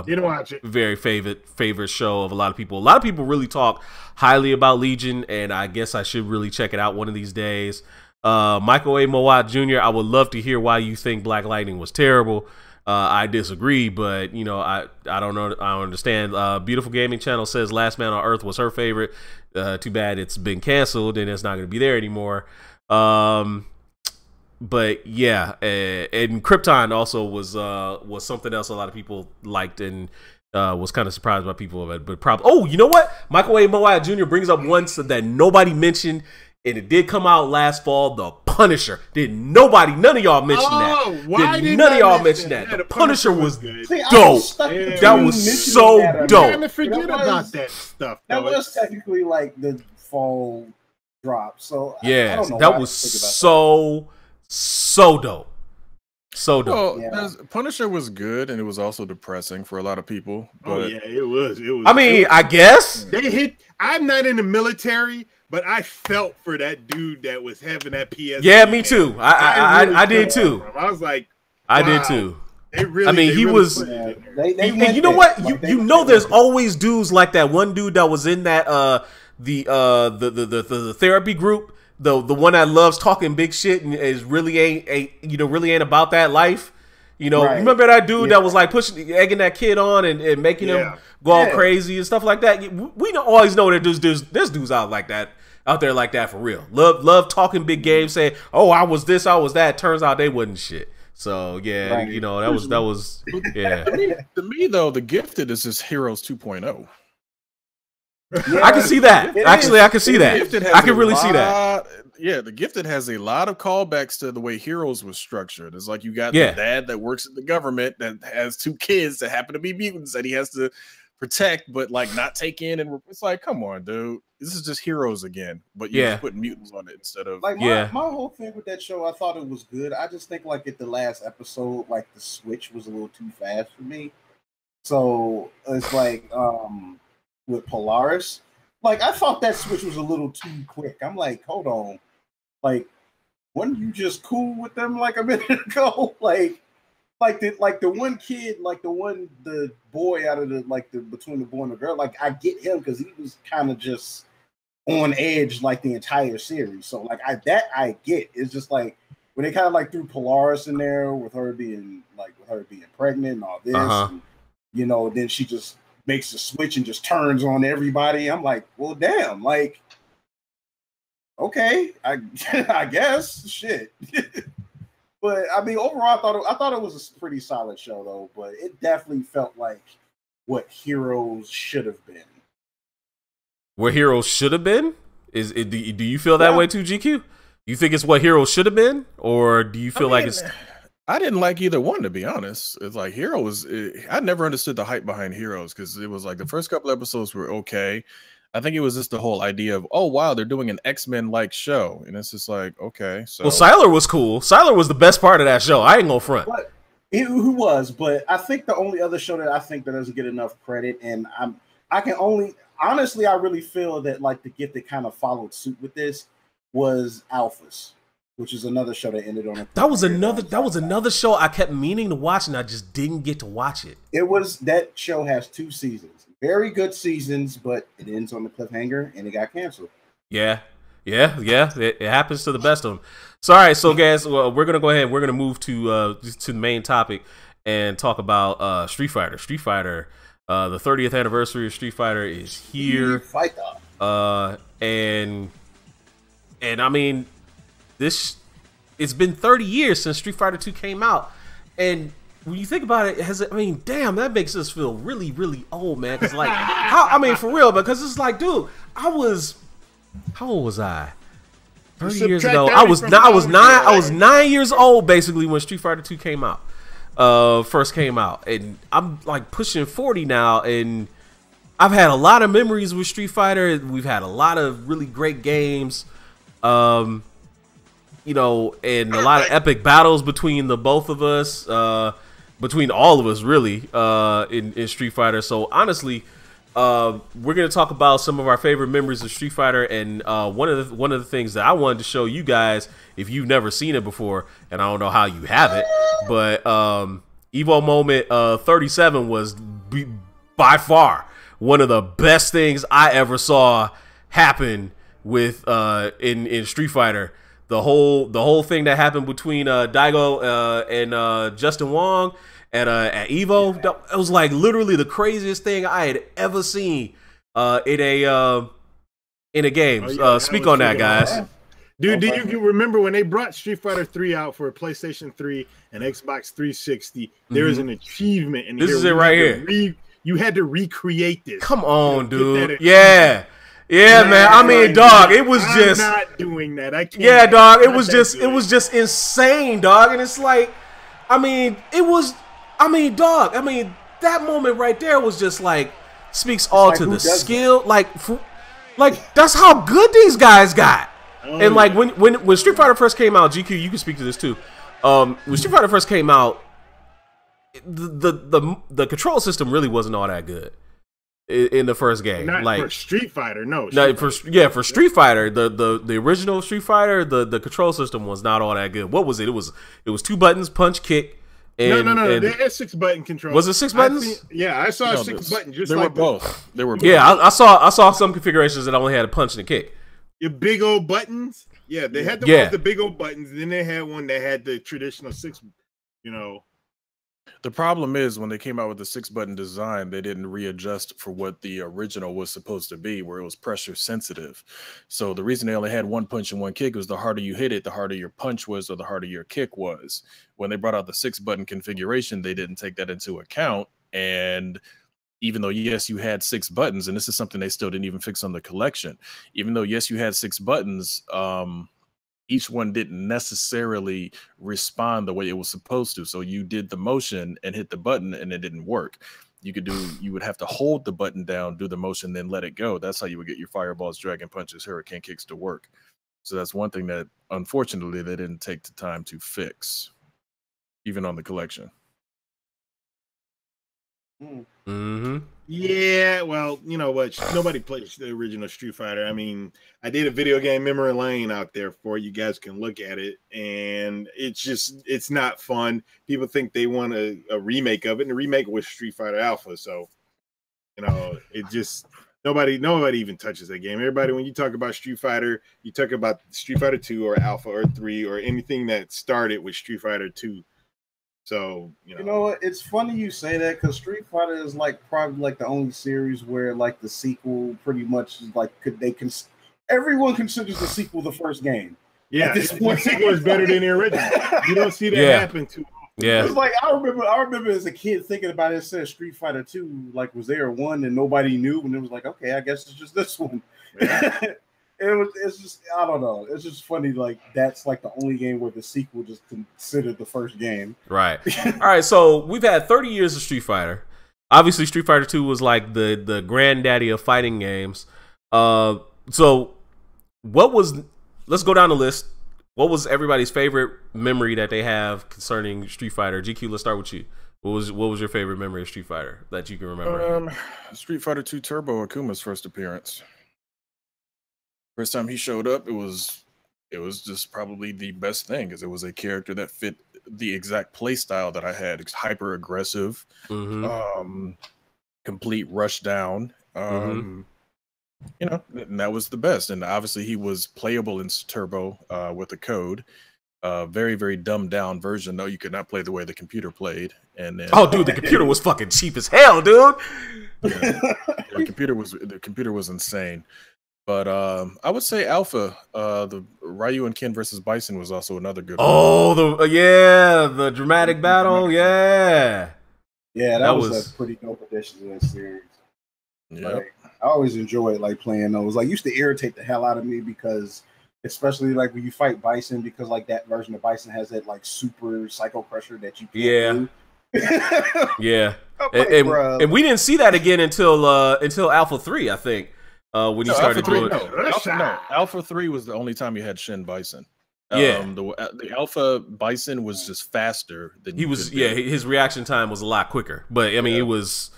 Didn't watch it. very favorite show of a lot of people. A lot of people really talk highly about Legion, and I guess I should really check it out one of these days. Michael A. Mowat Jr., I would love to hear why you think Black Lightning was terrible. I disagree, but you know, I don't know. I don't understand. Beautiful Gaming Channel says Last Man on Earth was her favorite. Too bad it's been canceled and it's not going to be there anymore. But yeah, and Krypton also was something else a lot of people liked and was kind of surprised by people of it. But probably, oh, you know what? Michael A. Mowat Jr. brings up one that nobody mentioned, and it did come out last fall. The Punisher. None of y'all mention that. Why did none of y'all mention that? that? Yeah, The Punisher was good. dope. See, That was so Trying dope. to forget That about was- that stuff. That though. was technically like the fall drop. So I Yeah, don't know that why was I think about so dope. So dope. Well, Yeah. Punisher was good, and it was also depressing for a lot of people. But Oh yeah, it was. I mean, I guess. They hit. I'm not in the military, but I felt for that dude that was having that PS. Yeah, me too. I really did felt too. for him. I was like, I wow. did too. They really. I mean, they he really was- put it Yeah, in there. they And went you know there. what? Like, You know, there's always dudes like that one dude that was in that the therapy group, the one that loves talking big shit and is really ain't about that life. You know, Right. remember that dude Yeah. that was like egging that kid on and making him Yeah. go all Yeah. crazy and stuff like that. We always know that there's dudes out there like that for real. Love talking big game, saying, "Oh, I was this, I was that." Turns out they wasn't shit. So yeah, Right. you know that was yeah. to me, though, The Gifted is just Heroes 2.0. Yeah, I can see that. it Actually, is. I can see that. Gifted I has can a really see that. lot- Yeah, The Gifted has a lot of callbacks to the way Heroes was structured. It's like you got Yeah. the dad that works at the government that has two kids that happen to be mutants that he has to protect, but like not take in. And it's like, come on, dude. This is just Heroes again, but you Yeah. just put mutants on it instead of. Like Yeah. my whole thing with that show, I thought it was good. I just think like at the last episode, like the switch was a little too fast for me. So it's like with Polaris, like I thought that switch was a little too quick. I'm like, hold on, like weren't you just cool with them like a minute ago? Like the one kid, like the boy out of the between the boy and the girl, like I get him because he was kind of just on edge like the entire series. So like I get. It's just like when they kind of like threw Polaris in there with her being pregnant and all this, and, you know, then she just makes the switch and just turns on everybody. I'm like, well, damn, like, okay, I guess, shit. But I mean, overall, I thought it was a pretty solid show, though. But it definitely felt like what Heroes should have been. Where Heroes should have been? Do you feel that Yeah. way too, GQ? You think it's what Heroes should have been, or do you feel like it's? I didn't like either one, to be honest. It's like Heroes. I never understood the hype behind Heroes because it was like the first couple episodes were okay. I think it was just the whole idea of, oh wow, they're doing an X-Men like show, and it's just like, okay, so Well, Siler was cool. Siler was the best part of that show. I ain't gonna front. But who was? But I think the only other show that I think that doesn't get enough credit, and I can only honestly, I really feel that like The Gifted kind of followed suit with this was Alphas, which is another show that ended on a That was another show I kept meaning to watch, and I just didn't get to watch it. that show has 2 seasons. very good seasons, but it ends on the cliffhanger and it got canceled. Yeah. It happens to the best of them. So, all right, so guys, well, we're gonna go ahead. We're gonna move to the main topic and talk about Street Fighter. Street Fighter, the 30th anniversary of Street Fighter is here. And I mean, it's been 30 years since Street Fighter 2 came out, and when you think about it, damn, that makes us feel really, really old, man. Cause like, for real, because it's like, dude, how old was I? 30 years ago, I was 9 years old basically when Street Fighter 2 came out, first came out, and I'm like pushing 40 now, and I've had a lot of memories with Street Fighter. We've had a lot of really great games, and a lot of epic battles between the both of us, between all of us, really, in Street Fighter. So honestly, we're gonna talk about some of our favorite memories of Street Fighter, and one of the things that I wanted to show you guys, if you've never seen it before, and I don't know how you have it, but Evo Moment 37 was by far one of the best things I ever saw happen with in Street Fighter. The whole thing that happened between Daigo and Justin Wong at Evo, it was like literally the craziest thing I had ever seen in a game. Speak on that, guys. Dude, do you remember when they brought Street Fighter 3 out for PlayStation 3 and Xbox 360? There is an achievement in this here. This is it right here. You had to recreate this. Come on, dude. Yeah, man. I mean, dog, it was just not doing that. I can't. Yeah, dog. It was just insane, dog. And it's like, dog. That moment right there was just like speaks all to the skill. Like that's how good these guys got. And like when Street Fighter first came out, GQ, you can speak to this too. When Street Fighter first came out, the control system really wasn't all that good in the first game. Not like for Street Fighter, no. For Street Fighter, the original Street Fighter, the control system was not all that good. What was it? It was 2 buttons, punch, kick. And, no. They had 6-button control. Was it 6 buttons? I saw a 6-button. They were both. They were both. Yeah, I saw some configurations that only had a punch and a kick. Your big old buttons. Yeah, they had the big old buttons. Then they had one that had the traditional 6. The problem is when they came out with the 6-button design, they didn't readjust for what the original was supposed to be, where it was pressure sensitive. So the reason they only had 1 punch and 1 kick was the harder you hit it, the harder your punch was, or the harder your kick was. When they brought out the 6-button configuration, they didn't take that into account. And even though, yes, you had 6 buttons, and this is something they still didn't even fix on the collection, even though, yes, you had 6 buttons, each one didn't necessarily respond the way it was supposed to. So you did the motion and hit the button and it didn't work. You would have to hold the button down, do the motion, then let it go. That's how you would get your fireballs, dragon punches, hurricane kicks to work. So that's one thing that unfortunately they didn't take the time to fix, even on the collection. Mm-hmm. Yeah, well, you know what? Nobody plays the original Street Fighter. I mean, I did a video game memory lane out there for you guys can look at it, and it's not fun. People think they want a remake of it, and the remake was Street Fighter Alpha. So, it just nobody even touches that game. Everybody, when you talk about Street Fighter, you talk about Street Fighter 2 or Alpha or 3 or anything that started with Street Fighter 2. So you know what? It's funny you say that because Street Fighter is probably the only series where the sequel pretty much is everyone considers the sequel the first game. Yeah, the sequel is better than the original. You don't see that happen too often. Yeah, it's I remember as a kid thinking about it. Said Street Fighter 2 was there one and nobody knew, and it was okay, I guess it's just this one. Yeah. It's just, I don't know. It's just funny. That's the only game where the sequel just considered the first game. Right. All right. So we've had 30 years of Street Fighter. Obviously, Street Fighter 2 was the granddaddy of fighting games. So let's go down the list. What was everybody's favorite memory that they have concerning Street Fighter? GQ, let's start with you. What was your favorite memory of Street Fighter that you can remember? Street Fighter 2 Turbo, Akuma's first appearance. First time he showed up, it was just probably the best thing because it was a character that fit the exact play style that I had. It's hyper aggressive. Mm-hmm. complete rush down. You know, and that was the best. And obviously, he was playable in Turbo with the code. Very, very dumbed down version, though. You could not play the way the computer played. And then, oh, dude, the computer was fucking cheap as hell, dude. Yeah, the computer was insane. But I would say Alpha, the Ryu and Ken versus Bison was also another good one. Oh, the dramatic battle, yeah. Yeah, that was a pretty dope addition to that series. Yeah, like, I always enjoyed like playing those. Like, used to irritate the hell out of me because, especially like when you fight Bison, because like that version of Bison has that like super Psycho Crusher that you can't do. Yeah. Like, and we didn't see that again until Alpha 3, I think. When you started doing Alpha 3 was the only time you had Shin Bison. Yeah, the Alpha Bison was just faster than he was. Yeah, his reaction time was a lot quicker. But I mean, it was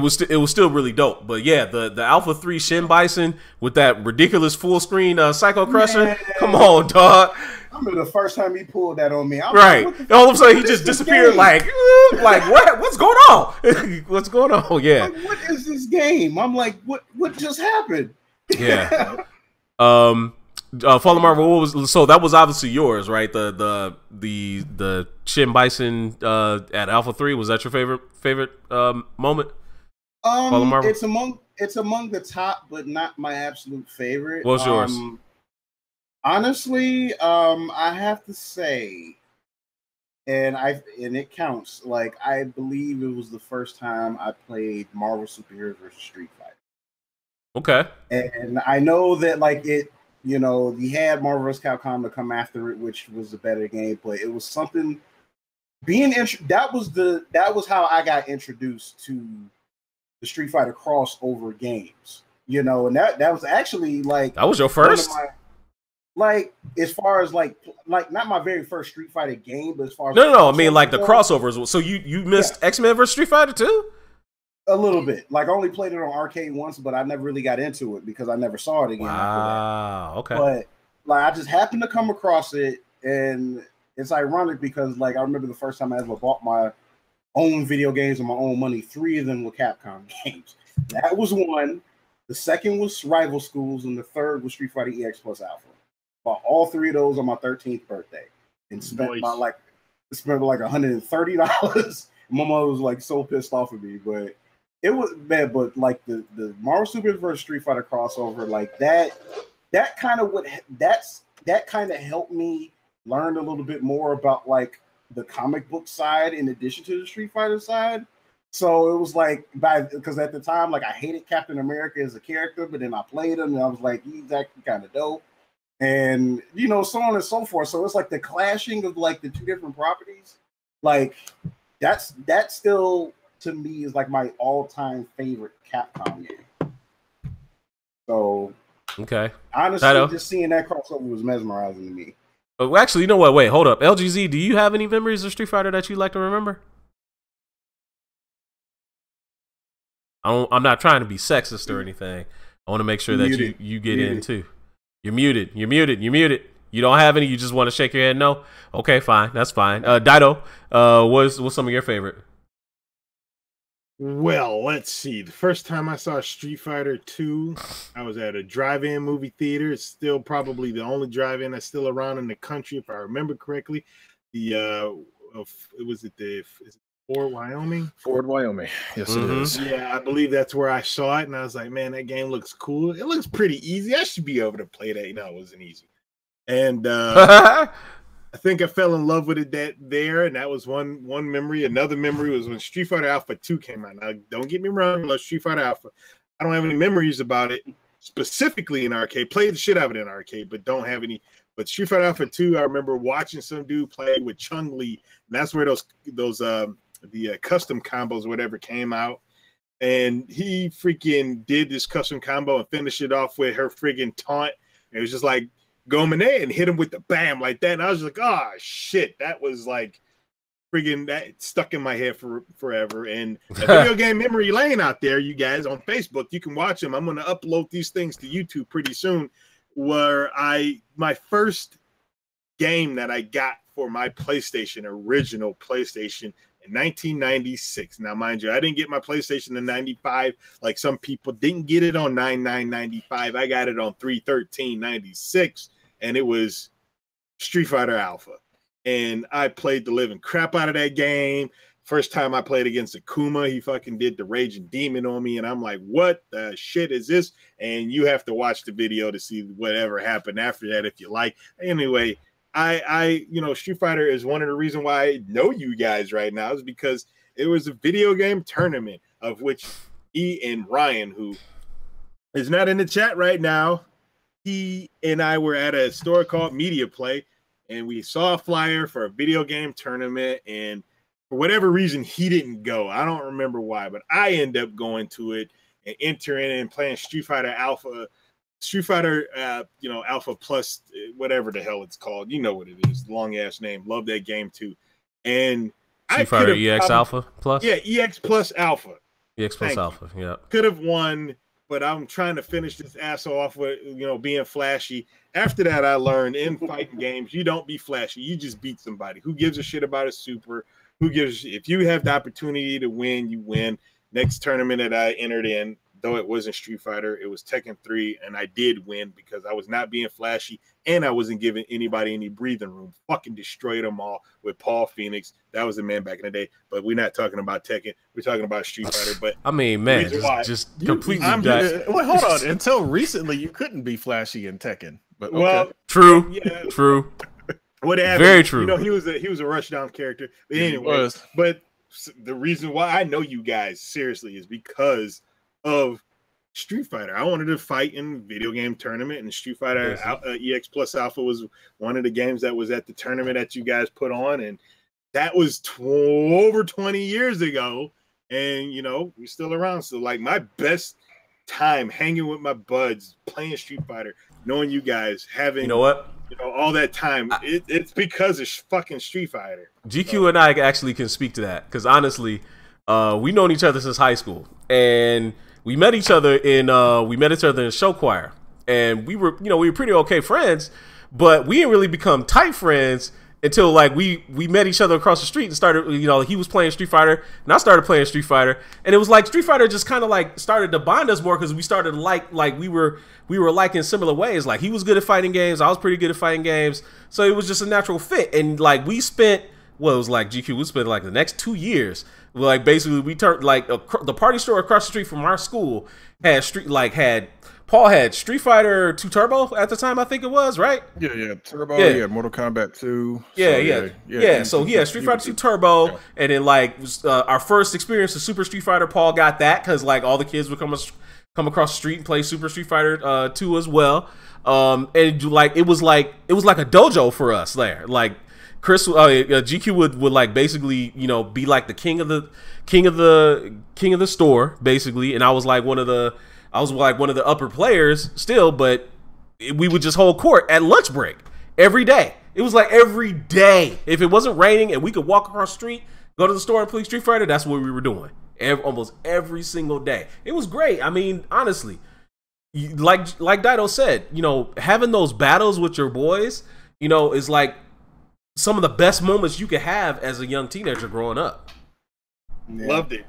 still really dope. But yeah, the Alpha 3 Shin Bison with that ridiculous full screen Psycho Crusher. Man. Come on, dog. I remember the first time he pulled that on me. Right. Like, all of a sudden he just disappeared. Like what? What's going on? What's going on? Yeah. Like, what is this game? I'm like, what just happened? Yeah. Fallen Marvel. So that was obviously yours, right? The Shin Bison at Alpha 3. Was that your favorite moment? Fallen Marvel? It's among the top, but not my absolute favorite. What's yours? Honestly, I have to say, and it counts. Like, I believe it was the first time I played Marvel Superheroes versus Street Fighter. Okay. And I know that like it, you know, he had Marvel vs. Capcom to come after it, which was a better game, but it was something that was how I got introduced to the Street Fighter crossover games. You know, and that was actually like that was your first. Like, as far as like not my very first Street Fighter game, but as far as no, I mean like the crossovers. So you missed X-Men versus Street Fighter too? A little bit. Like, I only played it on arcade once, but I never really got into it because I never saw it again. Wow, okay. But like, I just happened to come across it, and it's ironic because like I remember the first time I ever bought my own video games with my own money. 3 of them were Capcom games. That was one. The second was Rival Schools, and the third was Street Fighter EX plus Alpha. Bought all 3 of those on my 13th birthday, and spent like $130. My mother was like so pissed off at me, but it was bad. But like the Marvel Super vs. Street Fighter crossover, like that kind of helped me learn a little bit more about like the comic book side in addition to the Street Fighter side. So it was like, because at the time, like, I hated Captain America as a character, but then I played him and I was like, he's actually kind of dope. And, you know, so on and so forth. So it's like the clashing of like the 2 different properties. Like, that's still, to me, is like my all-time favorite Capcom game. So, okay. Honestly, just seeing that crossover was mesmerizing to me. Oh, actually, you know what? Wait, hold up. LGZ, do you have any memories of Street Fighter that you like to remember? I'm not trying to be sexist or anything. I want to make sure that you get in too. You're muted. You don't have any. You just want to shake your head no? Okay, fine. That's fine. Dido, what's some of your favorite? Well, let's see. The first time I saw Street Fighter 2, I was at a drive-in movie theater. It's still probably the only drive-in that's still around in the country, if I remember correctly. Is it Ford, Wyoming? Ford, Wyoming. Yes, it is. Yeah, I believe that's where I saw it, and I was like, man, that game looks cool. It looks pretty easy. I should be able to play that. No, it wasn't easy. And I think I fell in love with it there, and that was one memory. Another memory was when Street Fighter Alpha 2 came out. Now, don't get me wrong, I love Street Fighter Alpha. I don't have any memories about it specifically in arcade. Played the shit out of it in arcade, but don't have any. But Street Fighter Alpha 2, I remember watching some dude play with Chun-Li, and that's where the custom combos or whatever came out. And he freaking did this custom combo and finished it off with her friggin' taunt. And it was just like, go Monet, and hit him with the bam like that. And I was like, oh shit, that was like friggin' that stuck in my head for forever. And a video game memory lane out there, you guys on Facebook, you can watch them. I'm gonna upload these things to YouTube pretty soon. Where my first game that I got for my PlayStation, original PlayStation, in 1996. Now, mind you, I didn't get my PlayStation in 95 like some people didn't get it on 9995. I got it on 3/13/96, and it was Street Fighter Alpha. And I played the living crap out of that game. First time I played against Akuma, he fucking did the Raging Demon on me, and I'm like, what the shit is this? And you have to watch the video to see whatever happened after that if you like. Anyway, I Street Fighter is one of the reasons why I know you guys right now is because it was a video game tournament of which he and Ryan, who is not in the chat right now, he and I were at a store called Media Play, and we saw a flyer for a video game tournament, and for whatever reason, he didn't go. I don't remember why, but I end up going to it and entering and playing Street Fighter Alpha, Alpha Plus, whatever the hell it's called. You know what it is. Long ass name. Love that game too. And Street Fighter EX Alpha Plus? Yeah, EX Plus Alpha. EX Plus Alpha, yeah. Could have won, but I'm trying to finish this asshole off with, being flashy. After that, I learned in fighting games, you don't be flashy. You just beat somebody. Who gives a shit about a super? If you have the opportunity to win, you win. Next tournament that I entered in, though it wasn't Street Fighter, it was Tekken 3, and I did win because I was not being flashy and I wasn't giving anybody any breathing room. Fucking destroyed them all with Paul Phoenix. That was the man back in the day. But we're not talking about Tekken. We're talking about Street Fighter. But I mean, man, just completely. Well, hold on. Until recently, you couldn't be flashy in Tekken. But okay. Well, true, yeah. True. What happened? Very true. He was a rushdown character. But anyway, but the reason why I know you guys seriously is because of Street Fighter. I wanted to fight in video game tournament, and Street Fighter EX Plus Alpha was one of the games that was at the tournament that you guys put on, and that was over 20 years ago. And we're still around. So like my best time hanging with my buds, playing Street Fighter, knowing you guys, having all that time, it's because of fucking Street Fighter. GQ and I actually can speak to that because honestly, we known each other since high school, and we met each other in show choir, and we were pretty okay friends, but we didn't really become tight friends until like we met each other across the street and started, he was playing Street Fighter and I started playing Street Fighter, and it was like Street Fighter just kind of like started to bond us more because we started like we were like in similar ways. Like he was good at fighting games, I was pretty good at fighting games, so it was just a natural fit. And like we spent it was like GQ, we spent like the next 2 years, like basically we turned like the party store across the street from our school Paul had Street Fighter 2 Turbo at the time, I think it was, right? Yeah, Turbo. Yeah, Mortal Kombat 2. So he had Street Fighter 2 Turbo, and then like our first experience with Super Street Fighter, Paul got that because like all the kids would come across the street and play Super Street Fighter 2 as well. And like it was like a dojo for us there. Like Chris, GQ would like basically be like the king of the store basically, and I was like one of the upper players still, but we would just hold court at lunch break every day. It was like every day. If it wasn't raining and we could walk across the street, go to the store and play Street Fighter, that's what we were doing. Almost every single day. It was great. I mean, honestly, like Dido said, having those battles with your boys, is like some of the best moments you could have as a young teenager growing up. Yeah. Loved it.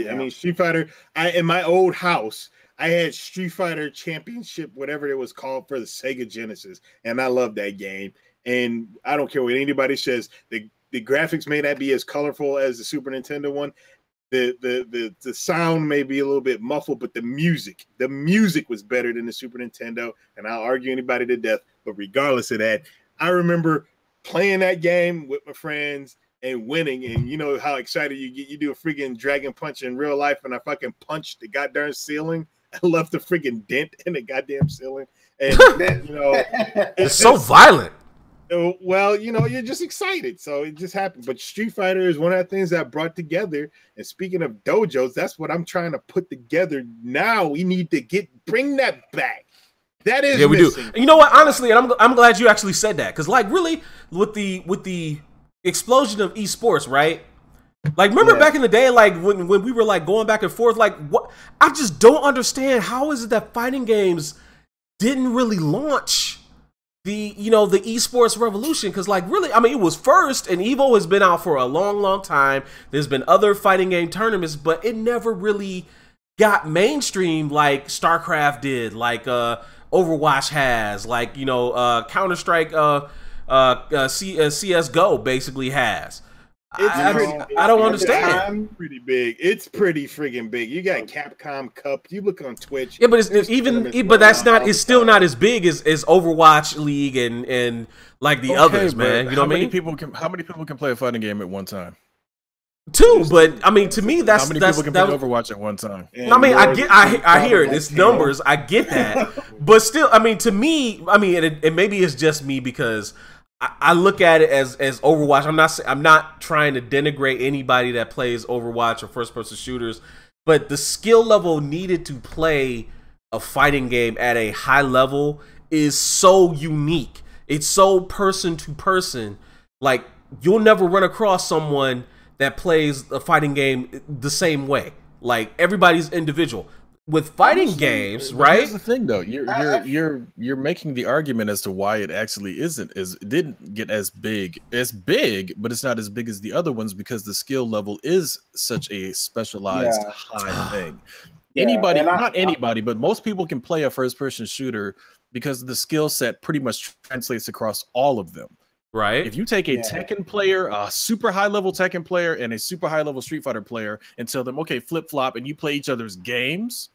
Yeah. I mean, Street Fighter, in my old house, I had Street Fighter Championship, whatever it was called, for the Sega Genesis, and I love that game. And I don't care what anybody says, the graphics may not be as colorful as the Super Nintendo one. The sound may be a little bit muffled, but the music was better than the Super Nintendo, and I'll argue anybody to death. But regardless of that, I remember playing that game with my friends and winning, and you know how excited you get. You do a freaking dragon punch in real life, and I fucking punched the goddamn ceiling. I left a freaking dent in the goddamn ceiling, and it's so violent. Well, you're just excited, so it just happened. But Street Fighter is one of the things that brought together. And speaking of dojos, that's what I'm trying to put together now. We need to bring that back. That is we missing. do. And you know what? Honestly, and I'm glad you actually said that, because like really with the explosion of esports, right? Like remember back in the day, like when we were like going back and forth, like what? I just don't understand how is it that fighting games didn't really launch the esports revolution, because like really, I mean, it was first, and Evo has been out for a long time. There's been other fighting game tournaments, but it never really got mainstream like StarCraft did, like Overwatch has, like Counter-Strike, CS:GO basically has. I don't understand. Pretty big. It's pretty friggin' big. You got Capcom Cup. You look on Twitch. Yeah, but it's still not as big as Overwatch League and like the others, man. You know what I mean? How many people can play a fighting game at one time? Two, but I mean, to me, that's how many people can play Overwatch at one time. I mean, I hear it. It's numbers. I get that, but still, I mean, to me, I mean, and maybe it's just me because I look at it as Overwatch. I'm not trying to denigrate anybody that plays Overwatch or first person shooters, but the skill level needed to play a fighting game at a high level is so unique. It's so person to person. Like, you'll never run across someone that plays a fighting game the same way. Like, everybody's individual. With fighting games, right? Here's the thing, though. You're making the argument as to why it actually didn't get as big, but it's not as big as the other ones because the skill level is such a specialized high thing. Not anybody, but most people can play a first-person shooter because the skill set pretty much translates across all of them. Right. If you take a Tekken player, a super high level Tekken player, and a super high level Street Fighter player, and tell them, okay, flip flop, and you play each other's games,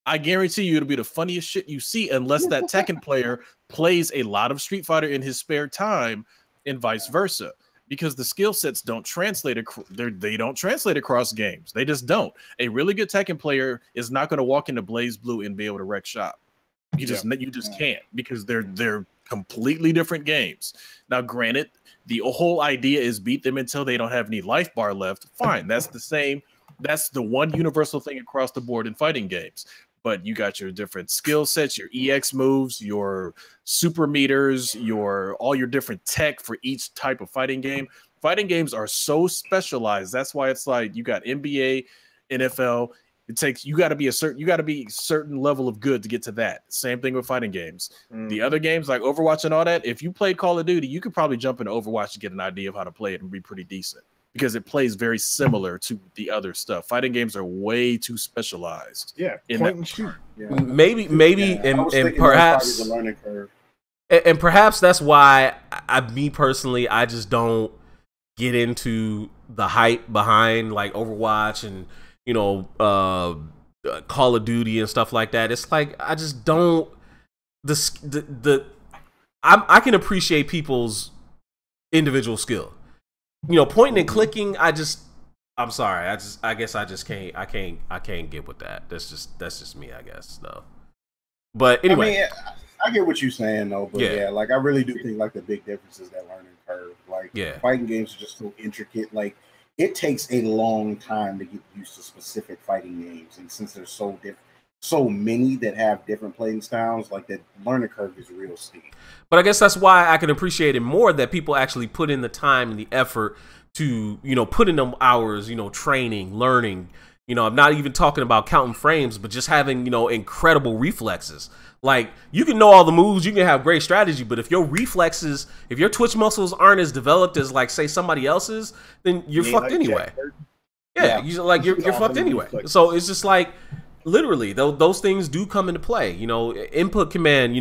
I guarantee you it'll be the funniest shit you see, unless that Tekken player plays a lot of Street Fighter in his spare time, and vice versa, because the skill sets don't translate. They don't translate across games. They just don't. A really good Tekken player is not going to walk into Blaze Blue and be able to wreck shop. You just can't, because they're completely different games. Now, granted, the whole idea is beat them until they don't have any life bar left. Fine, that's the same. That's the one universal thing across the board in fighting games. But you got your different skill sets, your EX moves, your super meters, all your different tech for each type of fighting game. Fighting games are so specialized. That's why it's like you got NBA, NFL. You got to be a certain level of good to get to that. Same thing with fighting games. The other games like Overwatch and all that, if you played Call of Duty, you could probably jump into Overwatch to get an idea of how to play it and be pretty decent, because it plays very similar to the other stuff. Fighting games are way too specialized. Yeah, point and shoot. Yeah. Maybe, and perhaps the learning curve. And perhaps that's why me personally, I just don't get into the hype behind like Overwatch and Call of Duty and stuff like that. It's like I just don't. I can appreciate people's individual skill. Pointing and clicking. I'm sorry. I guess I just can't. I can't get with that. That's just me, I guess. though. But anyway, I mean, I get what you're saying though. But yeah, like I really do think like the big difference is that learning curve. Like fighting games are just so intricate. Like, it takes a long time to get used to specific fighting games, and since there's so many that have different playing styles, like that learning curve is real steep. But I guess that's why I can appreciate it more that people actually put in the time and the effort to, put in them hours, training, learning. I'm not even talking about counting frames, but just having, incredible reflexes. Like, you can know all the moves, you can have great strategy, but if your reflexes, if your twitch muscles aren't as developed as, like, say, somebody else's, then you're fucked anyway. Yeah, you're fucked anyway. So it's just like, literally, those things do come into play. Input command,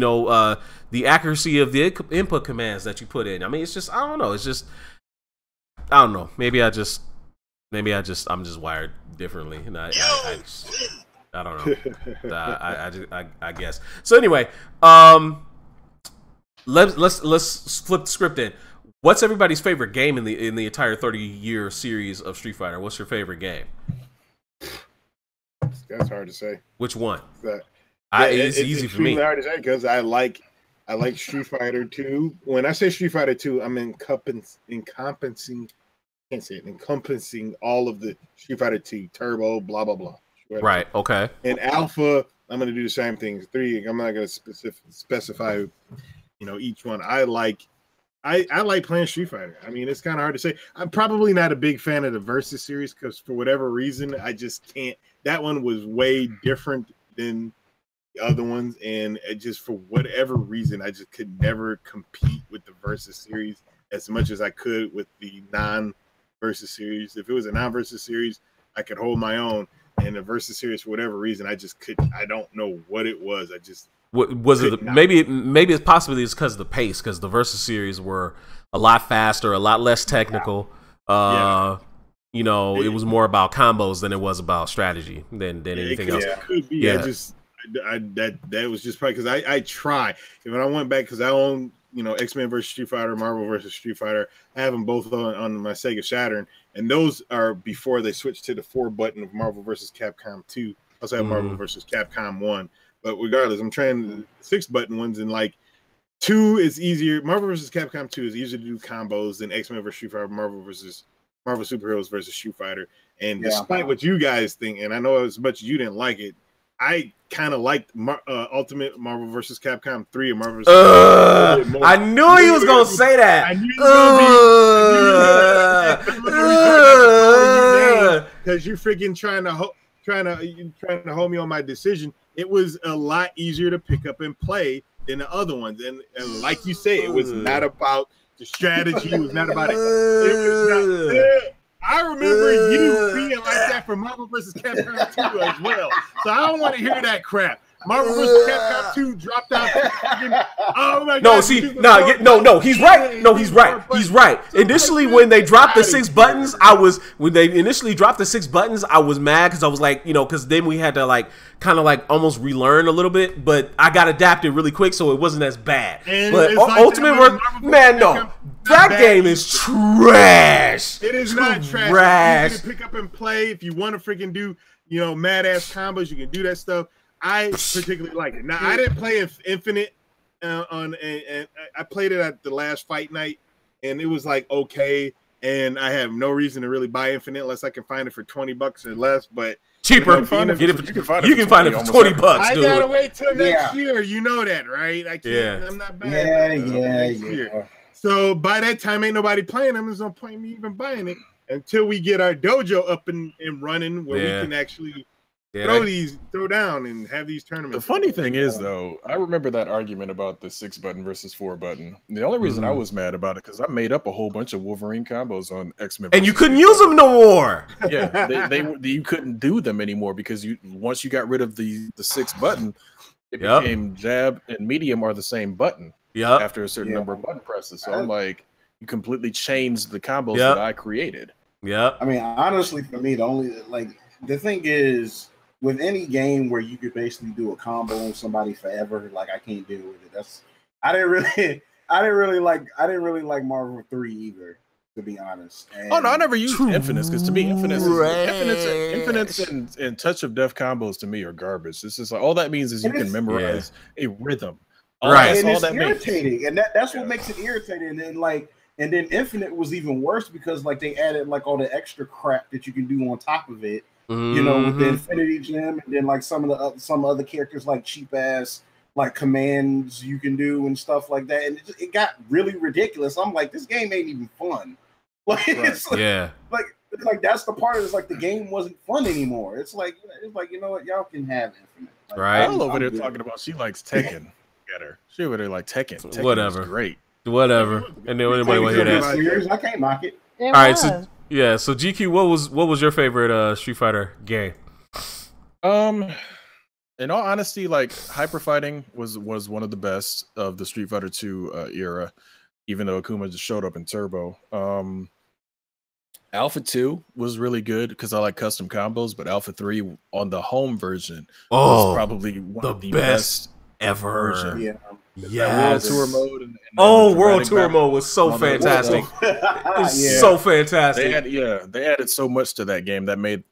the accuracy of the input commands that you put in. I mean, it's just, I don't know. It's just, I don't know. Maybe I'm just wired differently, and I don't know. I guess. So anyway, let's flip the script in. What's everybody's favorite game in the entire 30-year series of Street Fighter? What's your favorite game? That's hard to say. Which one? It's easy for me. It's hard to say because I like Street Fighter 2. When I say Street Fighter 2, I'm encompassing all of the Street Fighter 2, Turbo, blah blah blah. Right. Okay. And Alpha, I'm going to do the same thing. 3, I'm not going to specify, each one. I like playing Street Fighter. I mean, it's kind of hard to say. I'm probably not a big fan of the Versus series because for whatever reason, I just can't. That one was way different than the other ones, and it just for whatever reason, I just could never compete with the Versus series as much as I could with the non-Versus series. If it was a non-Versus series, I could hold my own. And the Versus series, for whatever reason, I just couldn't. I don't know what it was. I just was it? Maybe it's possibly it's because of the pace, because the Versus series were a lot faster, a lot less technical. You know, it was more about combos than it was about strategy than anything else. It could be. That was just probably because I try. And when I went back, because I own, you know, X-Men versus Street Fighter, Marvel versus Street Fighter. I have them both on my Sega Saturn, and those are before they switched to the 4-button of Marvel versus Capcom 2. I also have Marvel versus Capcom 1. But regardless, I'm trying the 6-button ones, and like 2 is easier. Marvel versus Capcom 2 is easier to do combos than X-Men versus Street Fighter, Marvel Superheroes versus Street Fighter. And despite what you guys think, and I know as much as you didn't like it, I kind of liked Ultimate Marvel vs. Capcom 3 and Marvel vs. I knew he was gonna say that. I knew you were gonna be because you're freaking trying to hold me on my decision. It was a lot easier to pick up and play than the other ones, and like you say, it was not about the strategy. It was not about it. It was not. I remember you being like that for Marvel vs. Capcom 2 as well. So I don't want to hear that crap. Marvel vs. Capcom 2 dropped out. Oh my God. No, he's right. No, he's right. He's right. Initially, when they dropped the 6 buttons, I was mad because I was like, you know, because then we had to like kind of like almost relearn a little bit, but I got adapted really quick, so it wasn't as bad. And but like Ultimate man, no. That game is trash. It is not trash. You can pick up and play if you want to freaking do, you know, mad ass combos. You can do that stuff. I particularly like it. Now I didn't play Infinite and I played it at the last fight night, and it was like okay. And I have no reason to really buy Infinite unless I can find it for $20 or less. But cheaper, you can find it for $20. I gotta wait till next year. You know that, right? I can't. Yeah. I'm not buying Yeah. So by that time, ain't nobody playing them. There's no point me even it until we get our dojo up and running, where we can actually throw down and have these tournaments. The funny thing is, though, I remember that argument about the 6-button versus 4-button. The only reason I was mad about it because I made up a whole bunch of Wolverine combos on X-Men, and you couldn't use them no more. Yeah, you couldn't do them anymore because once you got rid of the 6-button, it became jab and medium are the same button. Yeah. After a certain number of button presses, so I'm like, you completely changed the combos that I created. Yeah. I mean, honestly, for me, the thing is, with any game where you could basically do a combo on somebody forever, like I can't deal with it. I didn't really like Marvel 3 either, to be honest. And I never used Infinites because to me, Infinites and Touch of Death combos to me are garbage. This is like all that means is you can memorize a rhythm. Right, and it's irritating, and that's what makes it irritating. And then Infinite was even worse because like they added like all the extra crap that you can do on top of it. You know, with the Infinity Gem, and then like some other characters like cheap ass like commands you can do and stuff like that, and it got really ridiculous. I'm like, this game ain't even fun. Like, it's like that's the part of it. It's like the game wasn't fun anymore. It's like you know what, y'all can have Infinite. Like, right? I'm over there talking about she likes Tekken. Get her. She over there like Tekken. Tekken whatever. Great. Whatever. And then anybody want to hear that? I can't knock it. All right, so GQ, what was your favorite Street Fighter game? In all honesty, like Hyper Fighting was one of the best of the Street Fighter 2 era, even though Akuma just showed up in Turbo. Alpha 2 was really good because I like custom combos, but Alpha 3 on the home version was probably one of the best ever. Version. Yeah. World Tour mode. And World Tour mode was so fantastic. It's so fantastic. They added so much to that game that made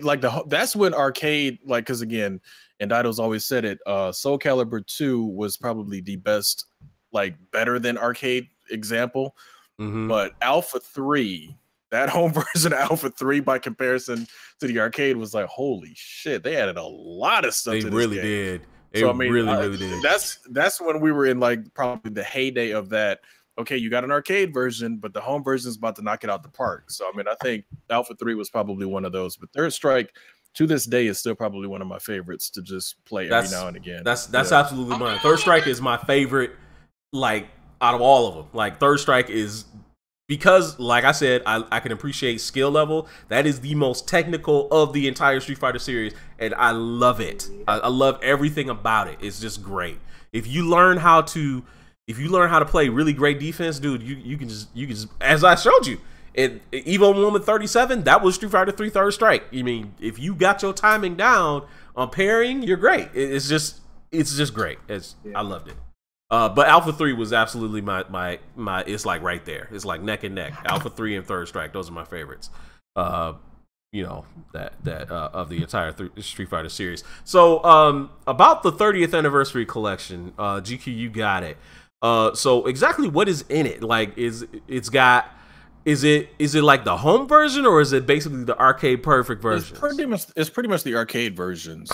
like that's when arcade, like, because again, and Idols always said it, Soul Calibur 2 was probably the best, like better than arcade example. But Alpha 3, that home version of Alpha 3 by comparison to the arcade was like, holy shit, they added a lot of stuff to this game. They really did. So, I mean, really did. That's when we were in like probably the heyday of that. Okay, you got an arcade version, but the home version is about to knock it out the park. So I mean, I think Alpha 3 was probably one of those. But Third Strike to this day is still probably one of my favorites to just play every now and again. That's absolutely mine. Third Strike is my favorite, like, out of all of them. Like, Third Strike is, because, like I said, I can appreciate skill level. That is the most technical of the entire Street Fighter series, and I love it. I love everything about it. It's just great. If you learn how to play really great defense, dude, you can just, as I showed you, Evo Moment 37, that was Street Fighter 3 Third Strike. I mean, if you got your timing down on parrying, you're great. It's just great. I loved it. But Alpha 3 was absolutely my it's like right there. It's like neck and neck. Alpha 3 and Third Strike, those are my favorites. You know, that of the entire Street Fighter series. So about the 30th anniversary collection, GQ, you got it. So exactly what is in it? Like, is it like the home version, or is it basically the arcade perfect version? It's pretty much the arcade versions.